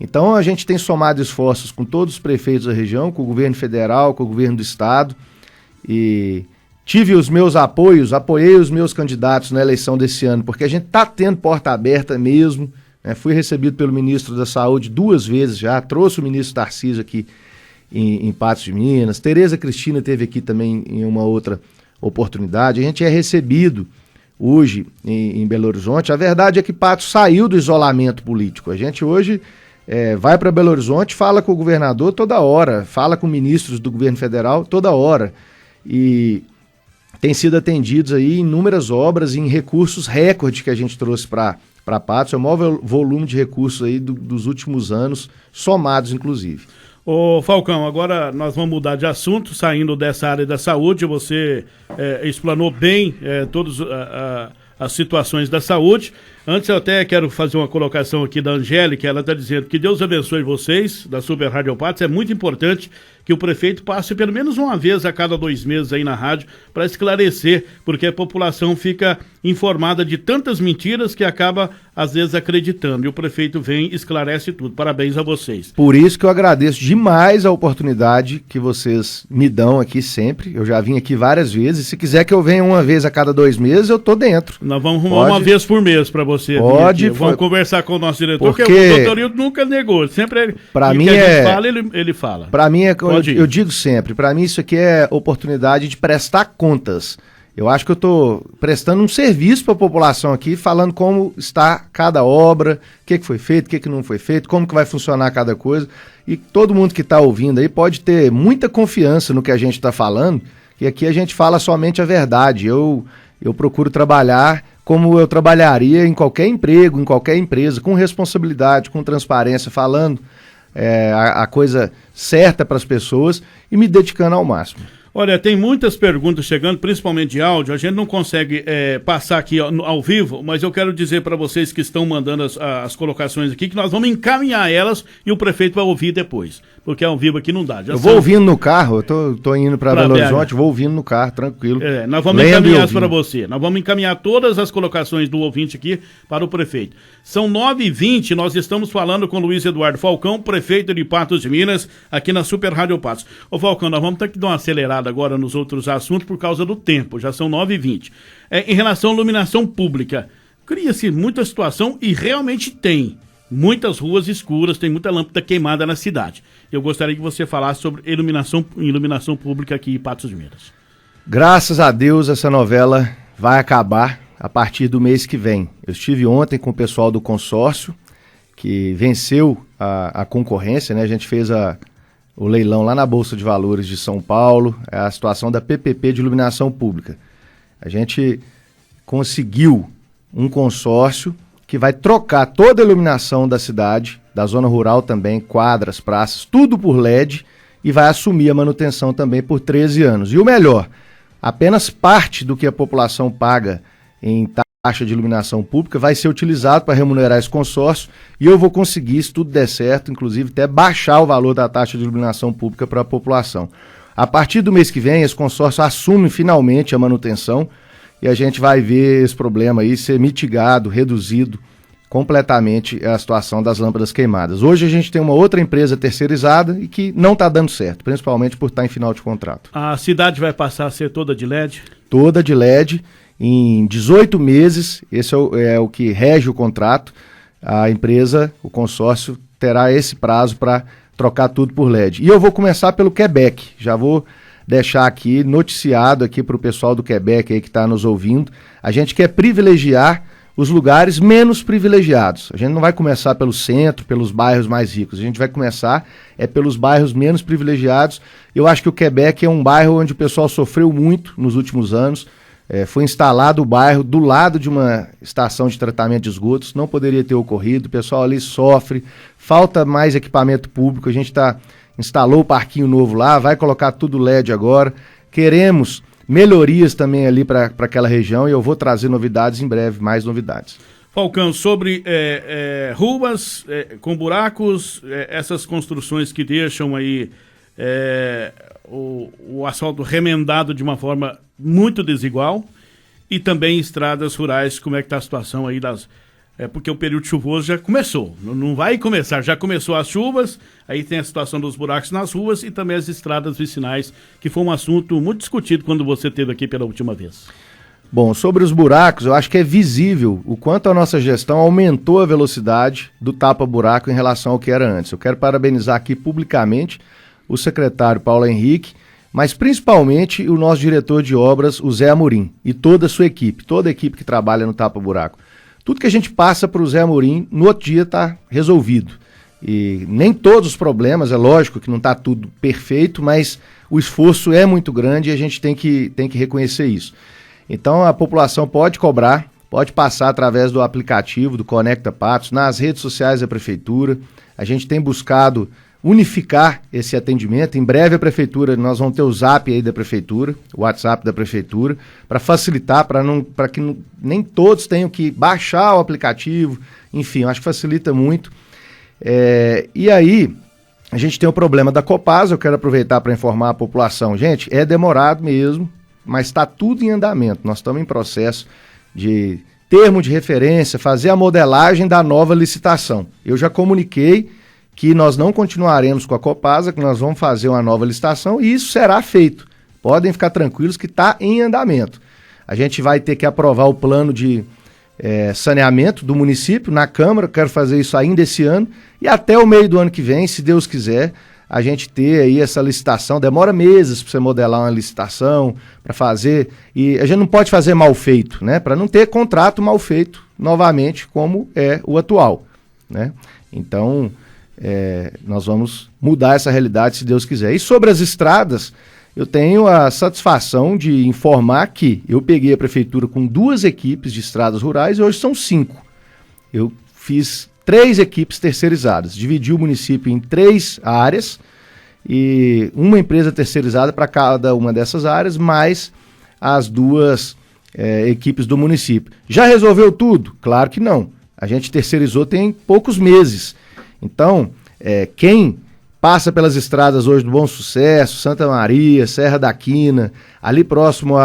Então a gente tem somado esforços com todos os prefeitos da região, com o governo federal, com o governo do estado, e tive os meus apoios, apoiei os meus candidatos na eleição desse ano, porque a gente está tendo porta aberta mesmo, né? Fui recebido pelo ministro da Saúde 2 vezes já, trouxe o ministro Tarcísio aqui em Patos de Minas, Tereza Cristina esteve aqui também em uma outra oportunidade, a gente é recebido hoje em Belo Horizonte. A verdade é que Patos saiu do isolamento político, a gente hoje vai para Belo Horizonte, fala com o governador toda hora, fala com ministros do governo federal toda hora, e tem sido atendidos aí em inúmeras obras, em recursos recorde que a gente trouxe para Patos. É o maior volume de recursos aí dos últimos anos, somados inclusive. Ô Falcão, agora nós vamos mudar de assunto, saindo dessa área da saúde. Você explanou bem todas as situações da saúde. Antes eu até quero fazer uma colocação aqui da Angélica, ela está dizendo que Deus abençoe vocês, da Super Rádio Patos. É muito importante que o prefeito passe pelo menos uma vez a cada 2 meses aí na rádio para esclarecer, porque a população fica informada de tantas mentiras que acaba às vezes acreditando, e o prefeito vem e esclarece tudo. Parabéns a vocês. Por isso que eu agradeço demais a oportunidade que vocês me dão aqui sempre. Eu já vim aqui várias vezes, se quiser que eu venha uma vez a cada 2 meses, eu tô dentro. Nós vamos arrumar uma vez por mês para você. Pode. Vamos conversar com o nosso diretor, porque o doutor Hilton nunca negou, sempre pra mim que a gente fala, ele fala. Para mim, eu digo sempre, para mim isso aqui é oportunidade de prestar contas. Eu acho que eu estou prestando um serviço para a população aqui, falando como está cada obra, o que foi feito, o que não foi feito, como que vai funcionar cada coisa. E todo mundo que está ouvindo aí pode ter muita confiança no que a gente está falando, que aqui a gente fala somente a verdade. Eu procuro trabalhar como eu trabalharia em qualquer emprego, em qualquer empresa, com responsabilidade, com transparência, falando a coisa certa para as pessoas e me dedicando ao máximo. Olha, tem muitas perguntas chegando, principalmente de áudio. A gente não consegue passar aqui ao vivo, mas eu quero dizer para vocês que estão mandando as colocações aqui que nós vamos encaminhar elas e o prefeito vai ouvir depois, porque ao vivo aqui não dá. Eu vou ouvindo no carro, eu tô indo para Belo Horizonte, vou ouvindo no carro, tranquilo. Nós vamos encaminhar para você. Nós vamos encaminhar todas as colocações do ouvinte aqui para o prefeito. São 9h20, nós estamos falando com Luiz Eduardo Falcão, prefeito de Patos de Minas, aqui na Super Rádio Patos. Ô Falcão, nós vamos ter que dar uma acelerada agora nos outros assuntos por causa do tempo, já são 9h20. Em relação à iluminação pública, cria-se muita situação e realmente tem muitas ruas escuras, tem muita lâmpada queimada na cidade. Eu gostaria que você falasse sobre iluminação pública aqui em Patos de Minas. Graças a Deus essa novela vai acabar a partir do mês que vem. Eu estive ontem com o pessoal do consórcio que venceu a concorrência, né? A gente fez o leilão lá na Bolsa de Valores de São Paulo, é a situação da PPP de iluminação pública. A gente conseguiu um consórcio que vai trocar toda a iluminação da cidade, da zona rural também, quadras, praças, tudo por LED, e vai assumir a manutenção também por 13 anos. E o melhor, apenas parte do que a população paga em taxa de iluminação pública vai ser utilizado para remunerar esse consórcio, e eu vou conseguir, se tudo der certo, inclusive até baixar o valor da taxa de iluminação pública para a população. A partir do mês que vem, esse consórcio assume finalmente a manutenção e a gente vai ver esse problema aí ser mitigado, reduzido completamente a situação das lâmpadas queimadas. Hoje a gente tem uma outra empresa terceirizada e que não está dando certo, principalmente por estar em final de contrato. A cidade vai passar a ser toda de LED? Toda de LED. Em 18 meses, esse é o que rege o contrato, a empresa, o consórcio, terá esse prazo para trocar tudo por LED. E eu vou começar pelo Quebec, já vou deixar aqui noticiado aqui para o pessoal do Quebec aí que está nos ouvindo. A gente quer privilegiar os lugares menos privilegiados. A gente não vai começar pelo centro, pelos bairros mais ricos, a gente vai começar pelos bairros menos privilegiados. Eu acho que o Quebec é um bairro onde o pessoal sofreu muito nos últimos anos. Foi instalado o bairro do lado de uma estação de tratamento de esgotos, não poderia ter ocorrido, o pessoal ali sofre, falta mais equipamento público, a gente instalou o parquinho novo lá, vai colocar tudo LED agora, queremos melhorias também ali para aquela região e eu vou trazer novidades em breve, mais novidades. Falcão, sobre ruas com buracos, essas construções que deixam aí o asfalto remendado de uma forma muito desigual, e também estradas rurais, como é que está a situação aí porque o período chuvoso já começou, não vai começar, já começou as chuvas, aí tem a situação dos buracos nas ruas e também as estradas vicinais, que foi um assunto muito discutido quando você esteve aqui pela última vez. Bom, sobre os buracos, eu acho que é visível o quanto a nossa gestão aumentou a velocidade do tapa-buraco em relação ao que era antes. Eu quero parabenizar aqui publicamente o secretário Paulo Henrique, mas principalmente o nosso diretor de obras, o Zé Amorim, e toda a sua equipe, toda a equipe que trabalha no tapa-buraco. Tudo que a gente passa para o Zé Amorim, no outro dia está resolvido. E nem todos os problemas, é lógico que não está tudo perfeito, mas o esforço é muito grande e a gente tem que reconhecer isso. Então a população pode cobrar, pode passar através do aplicativo do Conecta Patos, nas redes sociais da Prefeitura. A gente tem buscado unificar esse atendimento. Em breve a Prefeitura, nós vamos ter o Zap aí da Prefeitura, o WhatsApp da Prefeitura, para facilitar, para que nem todos tenham que baixar o aplicativo, enfim, eu acho que facilita muito. E aí, a gente tem o problema da Copasa, eu quero aproveitar para informar a população. Gente, é demorado mesmo, mas está tudo em andamento. Nós estamos em processo de termo de referência, fazer a modelagem da nova licitação. Eu já comuniquei que nós não continuaremos com a Copasa, que nós vamos fazer uma nova licitação e isso será feito. Podem ficar tranquilos que está em andamento. A gente vai ter que aprovar o plano de saneamento do município na Câmara, quero fazer isso ainda esse ano, e até o meio do ano que vem, se Deus quiser, a gente ter aí essa licitação. Demora meses para você modelar uma licitação, para fazer, e a gente não pode fazer mal feito, né? Para não ter contrato mal feito novamente, como é o atual, né? Então, nós vamos mudar essa realidade, se Deus quiser. E sobre as estradas, eu tenho a satisfação de informar que eu peguei a Prefeitura com 2 equipes de estradas rurais e hoje são 5. Eu fiz 3 equipes terceirizadas, dividi o município em 3 áreas e uma empresa terceirizada para cada uma dessas áreas, mais as duas equipes do município. Já resolveu tudo? Claro que não. A gente terceirizou tem poucos meses. Então, quem passa pelas estradas hoje do Bom Sucesso, Santa Maria, Serra da Quina, ali próximo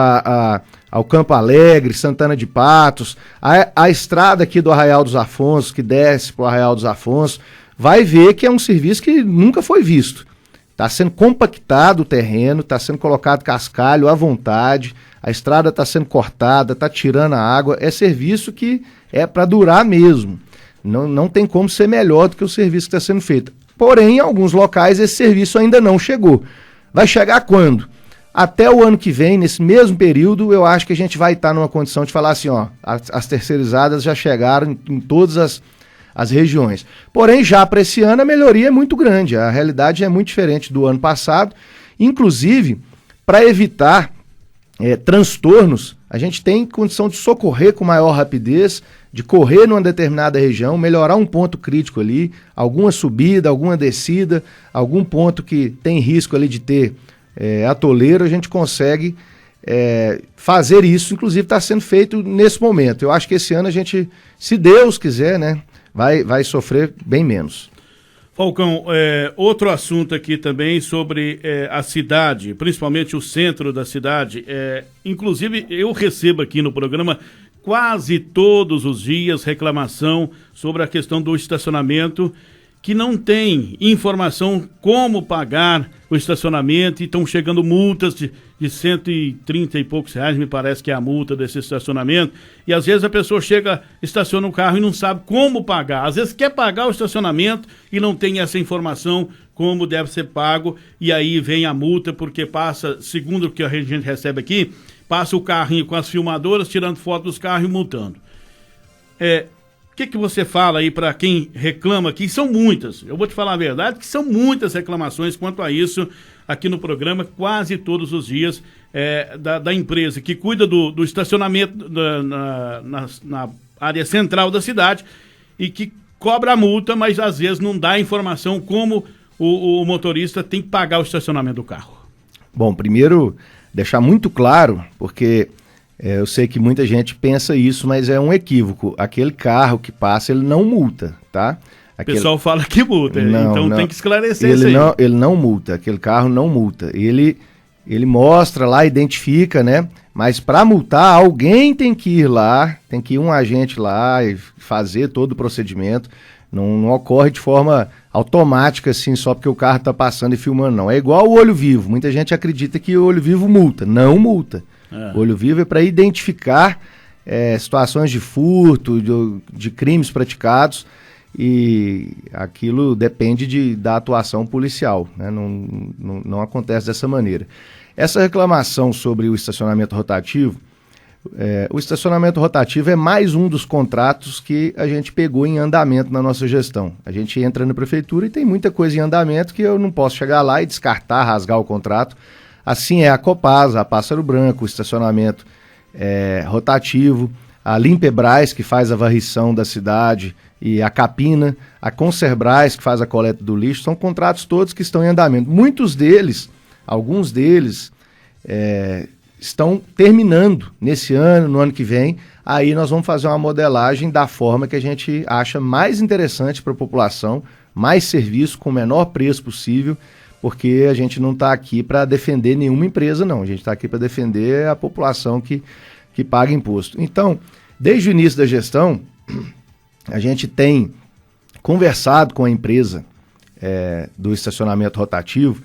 ao Campo Alegre, Santana de Patos, a estrada aqui do Arraial dos Afonsos, que desce para o Arraial dos Afonsos, vai ver que é um serviço que nunca foi visto. Está sendo compactado o terreno, está sendo colocado cascalho à vontade, a estrada está sendo cortada, está tirando a água, é serviço que é para durar mesmo. Não tem como ser melhor do que o serviço que está sendo feito. Porém, em alguns locais esse serviço ainda não chegou. Vai chegar quando? Até o ano que vem, nesse mesmo período, eu acho que a gente vai estar numa condição de falar assim, ó, as terceirizadas já chegaram em todas as regiões. Porém, já para esse ano a melhoria é muito grande, a realidade é muito diferente do ano passado. Inclusive, para evitar transtornos, a gente tem condição de socorrer com maior rapidez, de correr numa determinada região, melhorar um ponto crítico ali, alguma subida, alguma descida, algum ponto que tem risco ali de ter atoleiro, a gente consegue fazer isso, inclusive está sendo feito nesse momento. Eu acho que esse ano a gente, se Deus quiser, né, vai sofrer bem menos. Falcão, outro assunto aqui também sobre a cidade, principalmente o centro da cidade. Inclusive, eu recebo aqui no programa quase todos os dias reclamação sobre a questão do estacionamento, que não tem informação como pagar o estacionamento e estão chegando multas de 130 e poucos reais, me parece que é a multa desse estacionamento, e às vezes a pessoa chega, estaciona um carro e não sabe como pagar, às vezes quer pagar o estacionamento e não tem essa informação como deve ser pago, e aí vem a multa, porque passa, segundo o que a gente recebe aqui, passa o carrinho com as filmadoras, tirando foto dos carros e multando. O que você fala aí para quem reclama aqui? São muitas, eu vou te falar a verdade, que são muitas reclamações quanto a isso aqui no programa, quase todos os dias, da empresa que cuida do estacionamento na área central da cidade e que cobra a multa, mas às vezes não dá informação como o motorista tem que pagar o estacionamento do carro. Bom, primeiro, deixar muito claro, porque eu sei que muita gente pensa isso, mas é um equívoco. Aquele carro que passa, ele não multa, tá? O pessoal fala que multa, então tem que esclarecer isso aí. Ele não multa, aquele carro não multa. Ele mostra lá, identifica, né? Mas para multar, alguém tem que ir lá, tem que ir um agente lá e fazer todo o procedimento. Não ocorre de forma automática, assim, só porque o carro está passando e filmando, não. É igual o olho vivo. Muita gente acredita que o olho vivo multa. Não multa. O olho vivo é para identificar situações de furto, de crimes praticados, e aquilo depende da atuação policial, né? Não acontece dessa maneira. Essa reclamação sobre o estacionamento rotativo, o estacionamento rotativo é mais um dos contratos que a gente pegou em andamento na nossa gestão. A gente entra na prefeitura e tem muita coisa em andamento que eu não posso chegar lá e descartar, rasgar o contrato. Assim é a Copasa, a Pássaro Branco, o estacionamento rotativo, a Limpebras, que faz a varrição da cidade, e a Capina, a Concerbras, que faz a coleta do lixo. São contratos todos que estão em andamento. Muitos deles, alguns deles, estão terminando nesse ano, no ano que vem. Aí nós vamos fazer uma modelagem da forma que a gente acha mais interessante para a população, mais serviço com o menor preço possível, porque a gente não está aqui para defender nenhuma empresa, não. A gente está aqui para defender a população que paga imposto. Então, desde o início da gestão, a gente tem conversado com a empresa do estacionamento rotativo,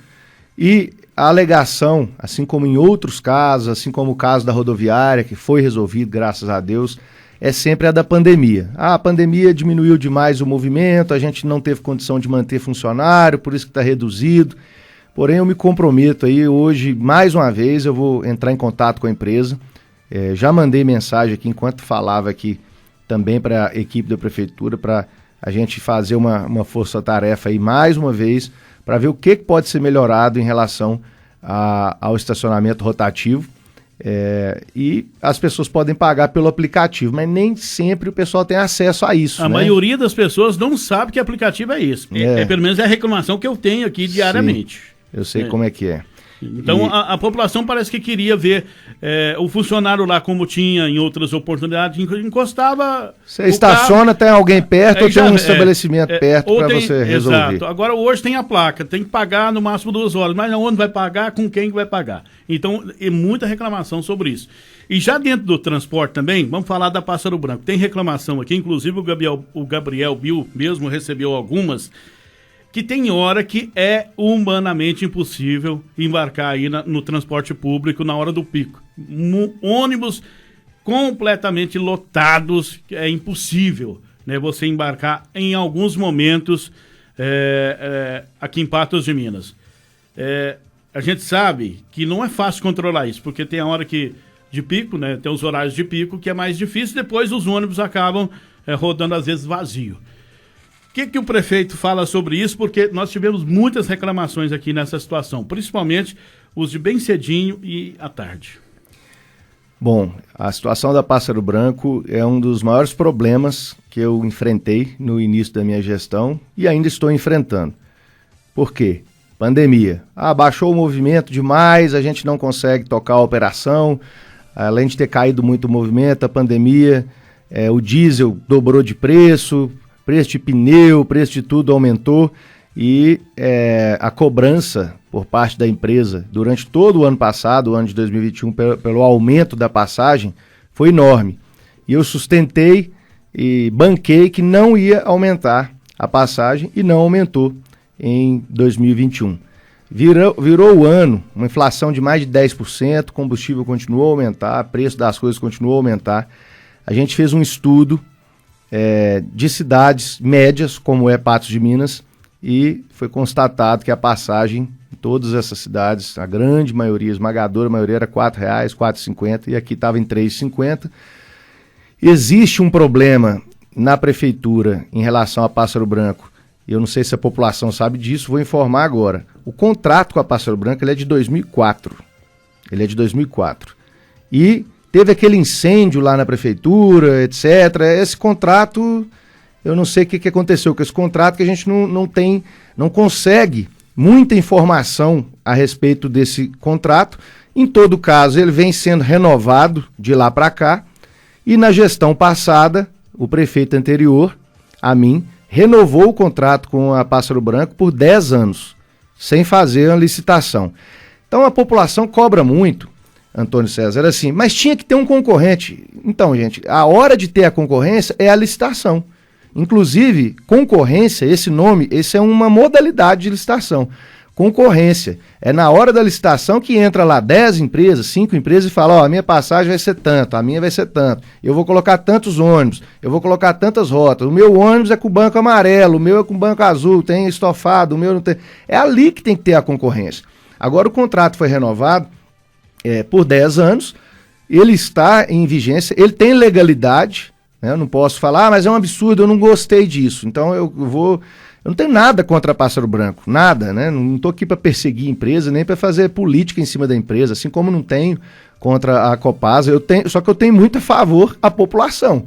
e a alegação, assim como em outros casos, assim como o caso da rodoviária, que foi resolvido, graças a Deus, é sempre a da pandemia. A pandemia diminuiu demais o movimento, a gente não teve condição de manter funcionário, por isso que está reduzido. Porém, eu me comprometo aí, hoje, mais uma vez, eu vou entrar em contato com a empresa. Já mandei mensagem aqui, enquanto falava aqui, também para a equipe da prefeitura, para a gente fazer uma força-tarefa aí, mais uma vez, para ver o que pode ser melhorado em relação ao estacionamento rotativo. E as pessoas podem pagar pelo aplicativo, mas nem sempre o pessoal tem acesso a isso. A maioria das pessoas não sabe que aplicativo é isso. Pelo menos é a reclamação que eu tenho aqui diariamente. Eu sei como é que é. Então a população parece que queria ver o funcionário lá como tinha em outras oportunidades, encostava... Você estaciona, tem alguém perto ou tem um estabelecimento perto para você resolver. Exato. Agora hoje tem a placa, tem que pagar no máximo 2 horas, mas onde vai pagar, com quem que vai pagar? Então é muita reclamação sobre isso. E já dentro do transporte também, vamos falar da Pássaro Branco. Tem reclamação aqui, inclusive o Gabriel Bill mesmo recebeu algumas, que tem hora que é humanamente impossível embarcar aí no transporte público na hora do pico. Ônibus completamente lotados, é impossível, né, você embarcar em alguns momentos aqui em Patos de Minas. A gente sabe que não é fácil controlar isso, porque tem a hora de pico, né, tem os horários de pico que é mais difícil, depois os ônibus acabam rodando às vezes vazio. O que o prefeito fala sobre isso? Porque nós tivemos muitas reclamações aqui nessa situação, principalmente os de bem cedinho e à tarde. Bom, a situação da Pássaro Branco é um dos maiores problemas que eu enfrentei no início da minha gestão e ainda estou enfrentando. Por quê? Pandemia. Baixou o movimento demais, a gente não consegue tocar a operação, além de ter caído muito o movimento, a pandemia, o diesel dobrou de preço de pneu, preço de tudo aumentou e a cobrança por parte da empresa durante todo o ano passado, o ano de 2021, pelo aumento da passagem, foi enorme. E eu sustentei e banquei que não ia aumentar a passagem e não aumentou em 2021. Virou o ano, uma inflação de mais de 10%, combustível continuou a aumentar, preço das coisas continuou a aumentar. A gente fez um estudo de cidades médias, como é Patos de Minas, e foi constatado que a passagem em todas essas cidades, a grande maioria, a esmagadora maioria, era R$ 4,00, R$ 4,50, e aqui estava em R$ 3,50. Existe um problema na prefeitura em relação a Pássaro Branco. Eu não sei se a população sabe disso, vou informar agora. O contrato com a Pássaro Branco ele é de 2004. Ele é de 2004. E teve aquele incêndio lá na prefeitura, etc. Esse contrato, eu não sei o que aconteceu com esse contrato, que a gente não consegue muita informação a respeito desse contrato. Em todo caso, ele vem sendo renovado de lá para cá. E na gestão passada, o prefeito anterior, a mim, renovou o contrato com a Pássaro Branco por 10 anos, sem fazer uma licitação. Então a população cobra muito, Antônio César, assim, mas tinha que ter um concorrente. Então, gente, a hora de ter a concorrência é a licitação. Inclusive, concorrência, esse nome, esse é uma modalidade de licitação. Concorrência. É na hora da licitação que entra lá 10 empresas, 5 empresas e fala, a minha passagem vai ser tanto, a minha vai ser tanto, eu vou colocar tantos ônibus, eu vou colocar tantas rotas, o meu ônibus é com banco amarelo, o meu é com banco azul, tem estofado, o meu não tem... É ali que tem que ter a concorrência. Agora o contrato foi renovado por 10 anos, ele está em vigência, ele tem legalidade, né? Eu não posso falar, mas é um absurdo, eu não gostei disso, então eu não tenho nada contra a Pássaro Branco, nada, né? Não estou aqui para perseguir a empresa, nem para fazer política em cima da empresa, assim como não tenho contra a Copasa, só que eu tenho muito a favor a população.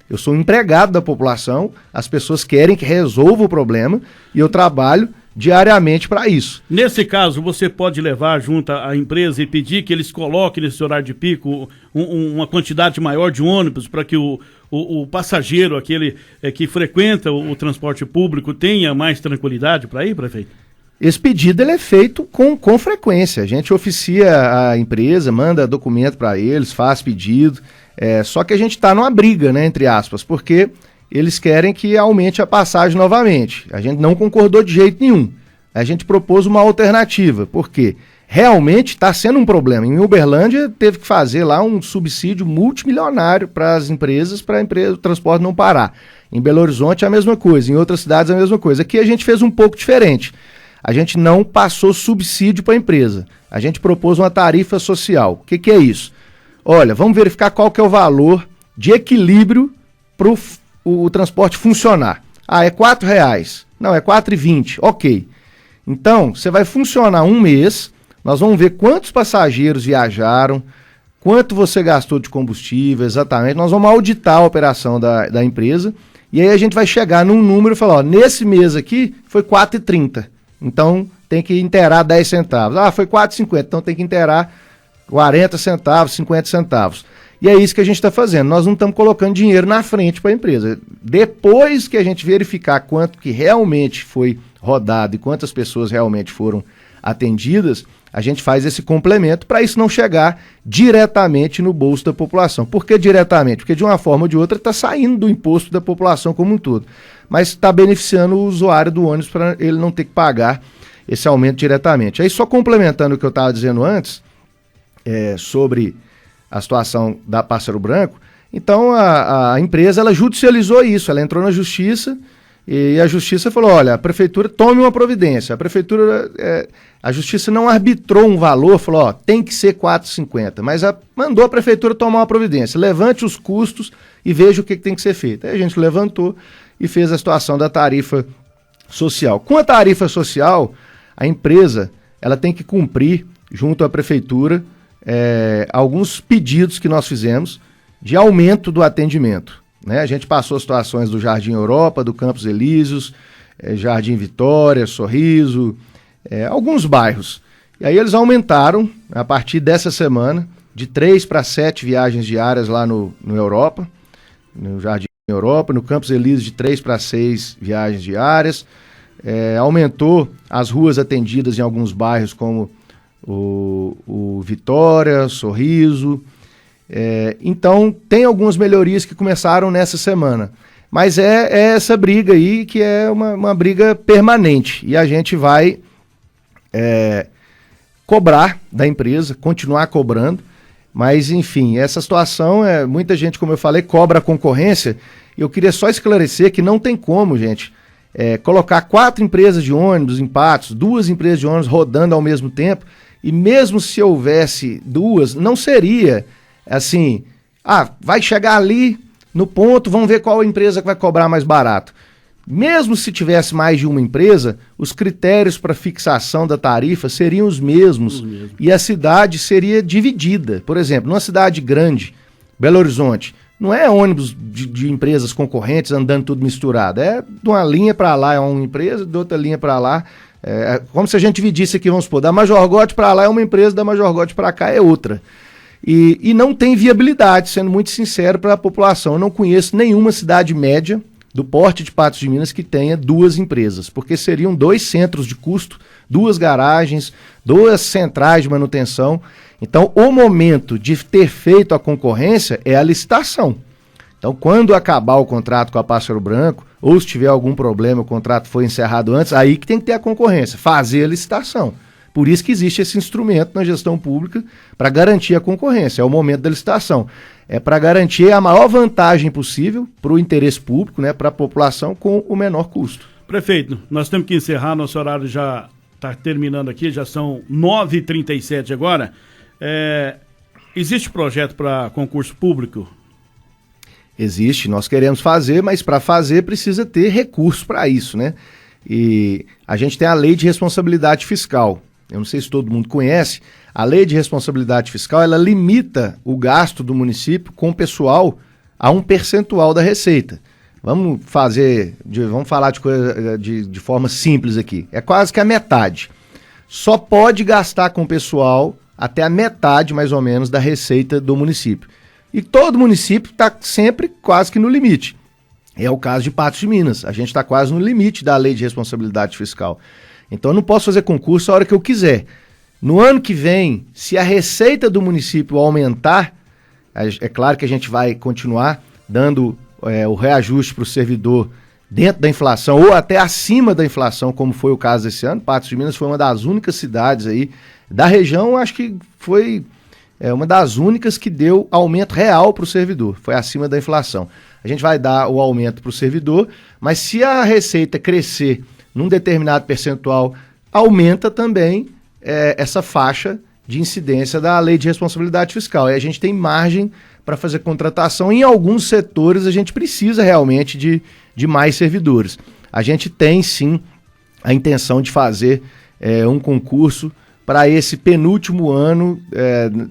Eu sou um empregado da população, as pessoas querem que resolva o problema e eu trabalho diariamente para isso. Nesse caso, você pode levar junto à empresa e pedir que eles coloquem nesse horário de pico uma quantidade maior de ônibus para que o passageiro, aquele que frequenta o transporte público, tenha mais tranquilidade para ir, prefeito? Esse pedido ele é feito com frequência. A gente oficia a empresa, manda documento para eles, faz pedido. Só que a gente está numa briga, né, entre aspas, porque eles querem que aumente a passagem novamente. A gente não concordou de jeito nenhum. A gente propôs uma alternativa, porque realmente está sendo um problema. Em Uberlândia teve que fazer lá um subsídio multimilionário para as empresas, para o transporte não parar. Em Belo Horizonte é a mesma coisa, em outras cidades é a mesma coisa. Aqui a gente fez um pouco diferente. A gente não passou subsídio para a empresa. A gente propôs uma tarifa social. O que é isso? Olha, vamos verificar qual que é o valor de equilíbrio para o transporte funcionar. É R$4. Não, é R$4,20. Ok. Então, você vai funcionar um mês, nós vamos ver quantos passageiros viajaram, quanto você gastou de combustível, exatamente. Nós vamos auditar a operação da empresa e aí a gente vai chegar num número e falar, nesse mês aqui foi R$4,30. Então, tem que inteirar 10 centavos. Ah, foi 4,50, então tem que inteirar 40 centavos, 50 centavos. E é isso que a gente está fazendo. Nós não estamos colocando dinheiro na frente para a empresa. Depois que a gente verificar quanto que realmente foi rodado e quantas pessoas realmente foram atendidas, a gente faz esse complemento para isso não chegar diretamente no bolso da população. Por que diretamente? Porque de uma forma ou de outra está saindo do imposto da população como um todo. Mas está beneficiando o usuário do ônibus para ele não ter que pagar esse aumento diretamente. Aí só complementando o que eu estava dizendo antes, sobre a situação da Pássaro Branco, então a empresa ela judicializou isso, ela entrou na justiça e a justiça falou, olha, a prefeitura tome uma providência, a justiça não arbitrou um valor, falou, ó, tem que ser 4,50, mas mandou a prefeitura tomar uma providência, levante os custos e veja o que tem que ser feito. Aí a gente levantou e fez a situação da tarifa social. Com a tarifa social, a empresa ela tem que cumprir junto à prefeitura alguns pedidos que nós fizemos de aumento do atendimento, né? A gente passou situações do Jardim Europa, do Campos Elíseos, Jardim Vitória, Sorriso, alguns bairros. E aí eles aumentaram, a partir dessa semana, de 3 para 7 viagens diárias lá no Europa, no Jardim Europa, no Campos Elíseos de 3 para 6 viagens diárias. Aumentou as ruas atendidas em alguns bairros como o Vitória, Sorriso. Então tem algumas melhorias que começaram nessa semana, mas é essa briga aí que é uma briga permanente e a gente vai cobrar da empresa, continuar cobrando, mas enfim, essa situação muita gente, como eu falei, cobra a concorrência. Eu queria só esclarecer que não tem como, gente, colocar 4 empresas de ônibus em Patos, 2 empresas de ônibus rodando ao mesmo tempo. E mesmo se houvesse 2, não seria assim, vai chegar ali no ponto, vamos ver qual empresa que vai cobrar mais barato. Mesmo se tivesse mais de uma empresa, os critérios para fixação da tarifa seriam os mesmos e a cidade seria dividida. Por exemplo, numa cidade grande, Belo Horizonte, não é ônibus de empresas concorrentes andando tudo misturado, é de uma linha para lá é uma empresa, de outra linha para lá. Como se a gente dividisse aqui, vamos supor, da Major Gotti para lá é uma empresa, da Major Gotti para cá é outra. E não tem viabilidade, sendo muito sincero para a população. Eu não conheço nenhuma cidade média do porte de Patos de Minas que tenha 2 empresas, porque seriam 2 centros de custo, 2 garagens, 2 centrais de manutenção. Então, o momento de ter feito a concorrência é a licitação. Então, quando acabar o contrato com a Pássaro Branco, ou se tiver algum problema, o contrato foi encerrado antes, aí que tem que ter a concorrência, fazer a licitação. Por isso que existe esse instrumento na gestão pública para garantir a concorrência, é o momento da licitação. É para garantir a maior vantagem possível para o interesse público, né, para a população com o menor custo. Prefeito, nós temos que encerrar, nosso horário já está terminando aqui, já são 9h37 agora. Existe projeto para concurso público? Existe, nós queremos fazer, mas para fazer precisa ter recurso para isso, né? E a gente tem a Lei de Responsabilidade Fiscal. Eu não sei se todo mundo conhece. A Lei de Responsabilidade Fiscal, ela limita o gasto do município com o pessoal a um percentual da receita. Vamos falar de coisa de forma simples aqui. É quase que a metade. Só pode gastar com o pessoal até a metade, mais ou menos, da receita do município. E todo município está sempre quase que no limite. É o caso de Patos de Minas. A gente está quase no limite da Lei de Responsabilidade Fiscal. Então eu não posso fazer concurso a hora que eu quiser. No ano que vem, se a receita do município aumentar, é claro que a gente vai continuar dando o reajuste para o servidor dentro da inflação ou até acima da inflação, como foi o caso desse ano. Patos de Minas foi uma das únicas cidades aí da região, acho que foi uma das únicas que deu aumento real para o servidor, foi acima da inflação. A gente vai dar o aumento para o servidor, mas se a receita crescer num determinado percentual, aumenta também essa faixa de incidência da Lei de Responsabilidade Fiscal. E a gente tem margem para fazer contratação. Em alguns setores a gente precisa realmente de mais servidores. A gente tem sim a intenção de fazer um concurso para esse penúltimo ano,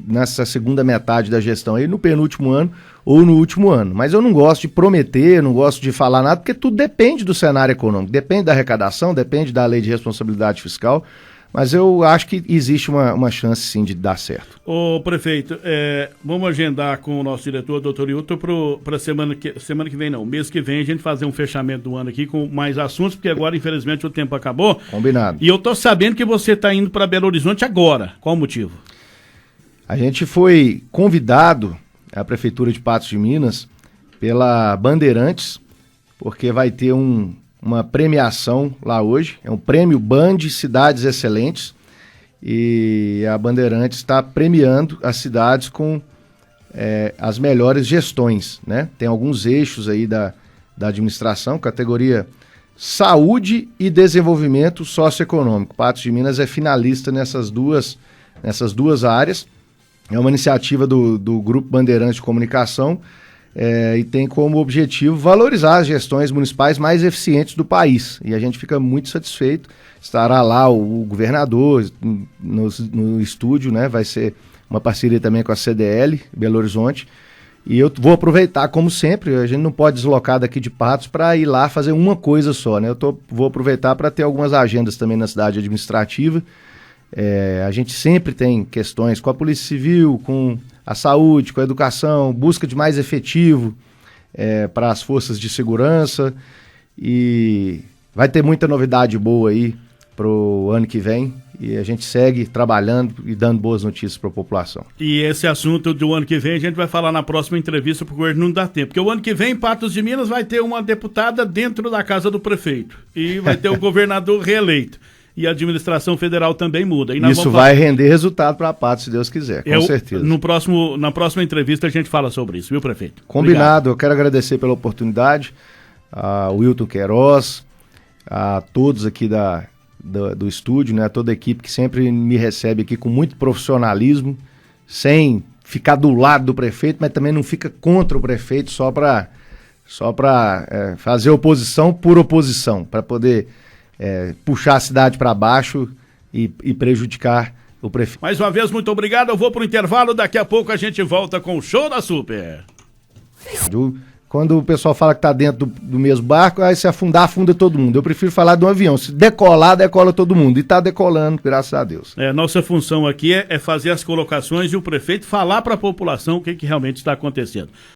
nessa segunda metade da gestão, aí no penúltimo ano ou no último ano. Mas eu não gosto de prometer, não gosto de falar nada, porque tudo depende do cenário econômico, depende da arrecadação, depende da Lei de Responsabilidade Fiscal. Mas eu acho que existe uma chance sim de dar certo. Ô prefeito, vamos agendar com o nosso diretor, doutor Hilton, para semana que vem não, mês que vem a gente fazer um fechamento do ano aqui com mais assuntos, porque agora infelizmente o tempo acabou. Combinado. E eu tô sabendo que você está indo para Belo Horizonte agora, qual o motivo? A gente foi convidado, a Prefeitura de Patos de Minas, pela Bandeirantes, porque vai ter uma premiação lá hoje, é um prêmio Band Cidades Excelentes, e a Bandeirantes está premiando as cidades com as melhores gestões, né? Tem alguns eixos aí da administração, categoria Saúde e Desenvolvimento Socioeconômico. Patos de Minas é finalista nessas duas áreas. É uma iniciativa do Grupo Bandeirantes de Comunicação e tem como objetivo valorizar as gestões municipais mais eficientes do país. E a gente fica muito satisfeito. Estará lá o governador no estúdio, né? Vai ser uma parceria também com a CDL, Belo Horizonte. E eu vou aproveitar, como sempre, a gente não pode deslocar daqui de Patos para ir lá fazer uma coisa só, né? Vou aproveitar para ter algumas agendas também na cidade administrativa. A gente sempre tem questões com a Polícia Civil, com a saúde, com a educação, busca de mais efetivo para as forças de segurança, e vai ter muita novidade boa aí para o ano que vem, e a gente segue trabalhando e dando boas notícias para a população. E esse assunto do ano que vem a gente vai falar na próxima entrevista, porque hoje não dá tempo, porque o ano que vem Patos de Minas vai ter uma deputada dentro da casa do prefeito e vai ter o governador reeleito. E a administração federal também muda. E isso vai render resultado para a Patos, se Deus quiser, com certeza. Na próxima entrevista a gente fala sobre isso, viu, prefeito? Combinado. Obrigado. Eu quero agradecer pela oportunidade, ao Wilton Queiroz, a todos aqui do estúdio, né, a toda a equipe que sempre me recebe aqui com muito profissionalismo, sem ficar do lado do prefeito, mas também não fica contra o prefeito só para fazer oposição por oposição, para poder puxar a cidade para baixo e prejudicar o prefeito. Mais uma vez, muito obrigado. Eu vou pro intervalo. Daqui a pouco a gente volta com o Show da Super. Quando o pessoal fala que tá dentro do mesmo barco, aí se afundar, afunda todo mundo. Eu prefiro falar de um avião. Se decolar, decola todo mundo. E tá decolando, graças a Deus. Nossa função aqui é fazer as colocações e o prefeito falar para a população o que realmente está acontecendo.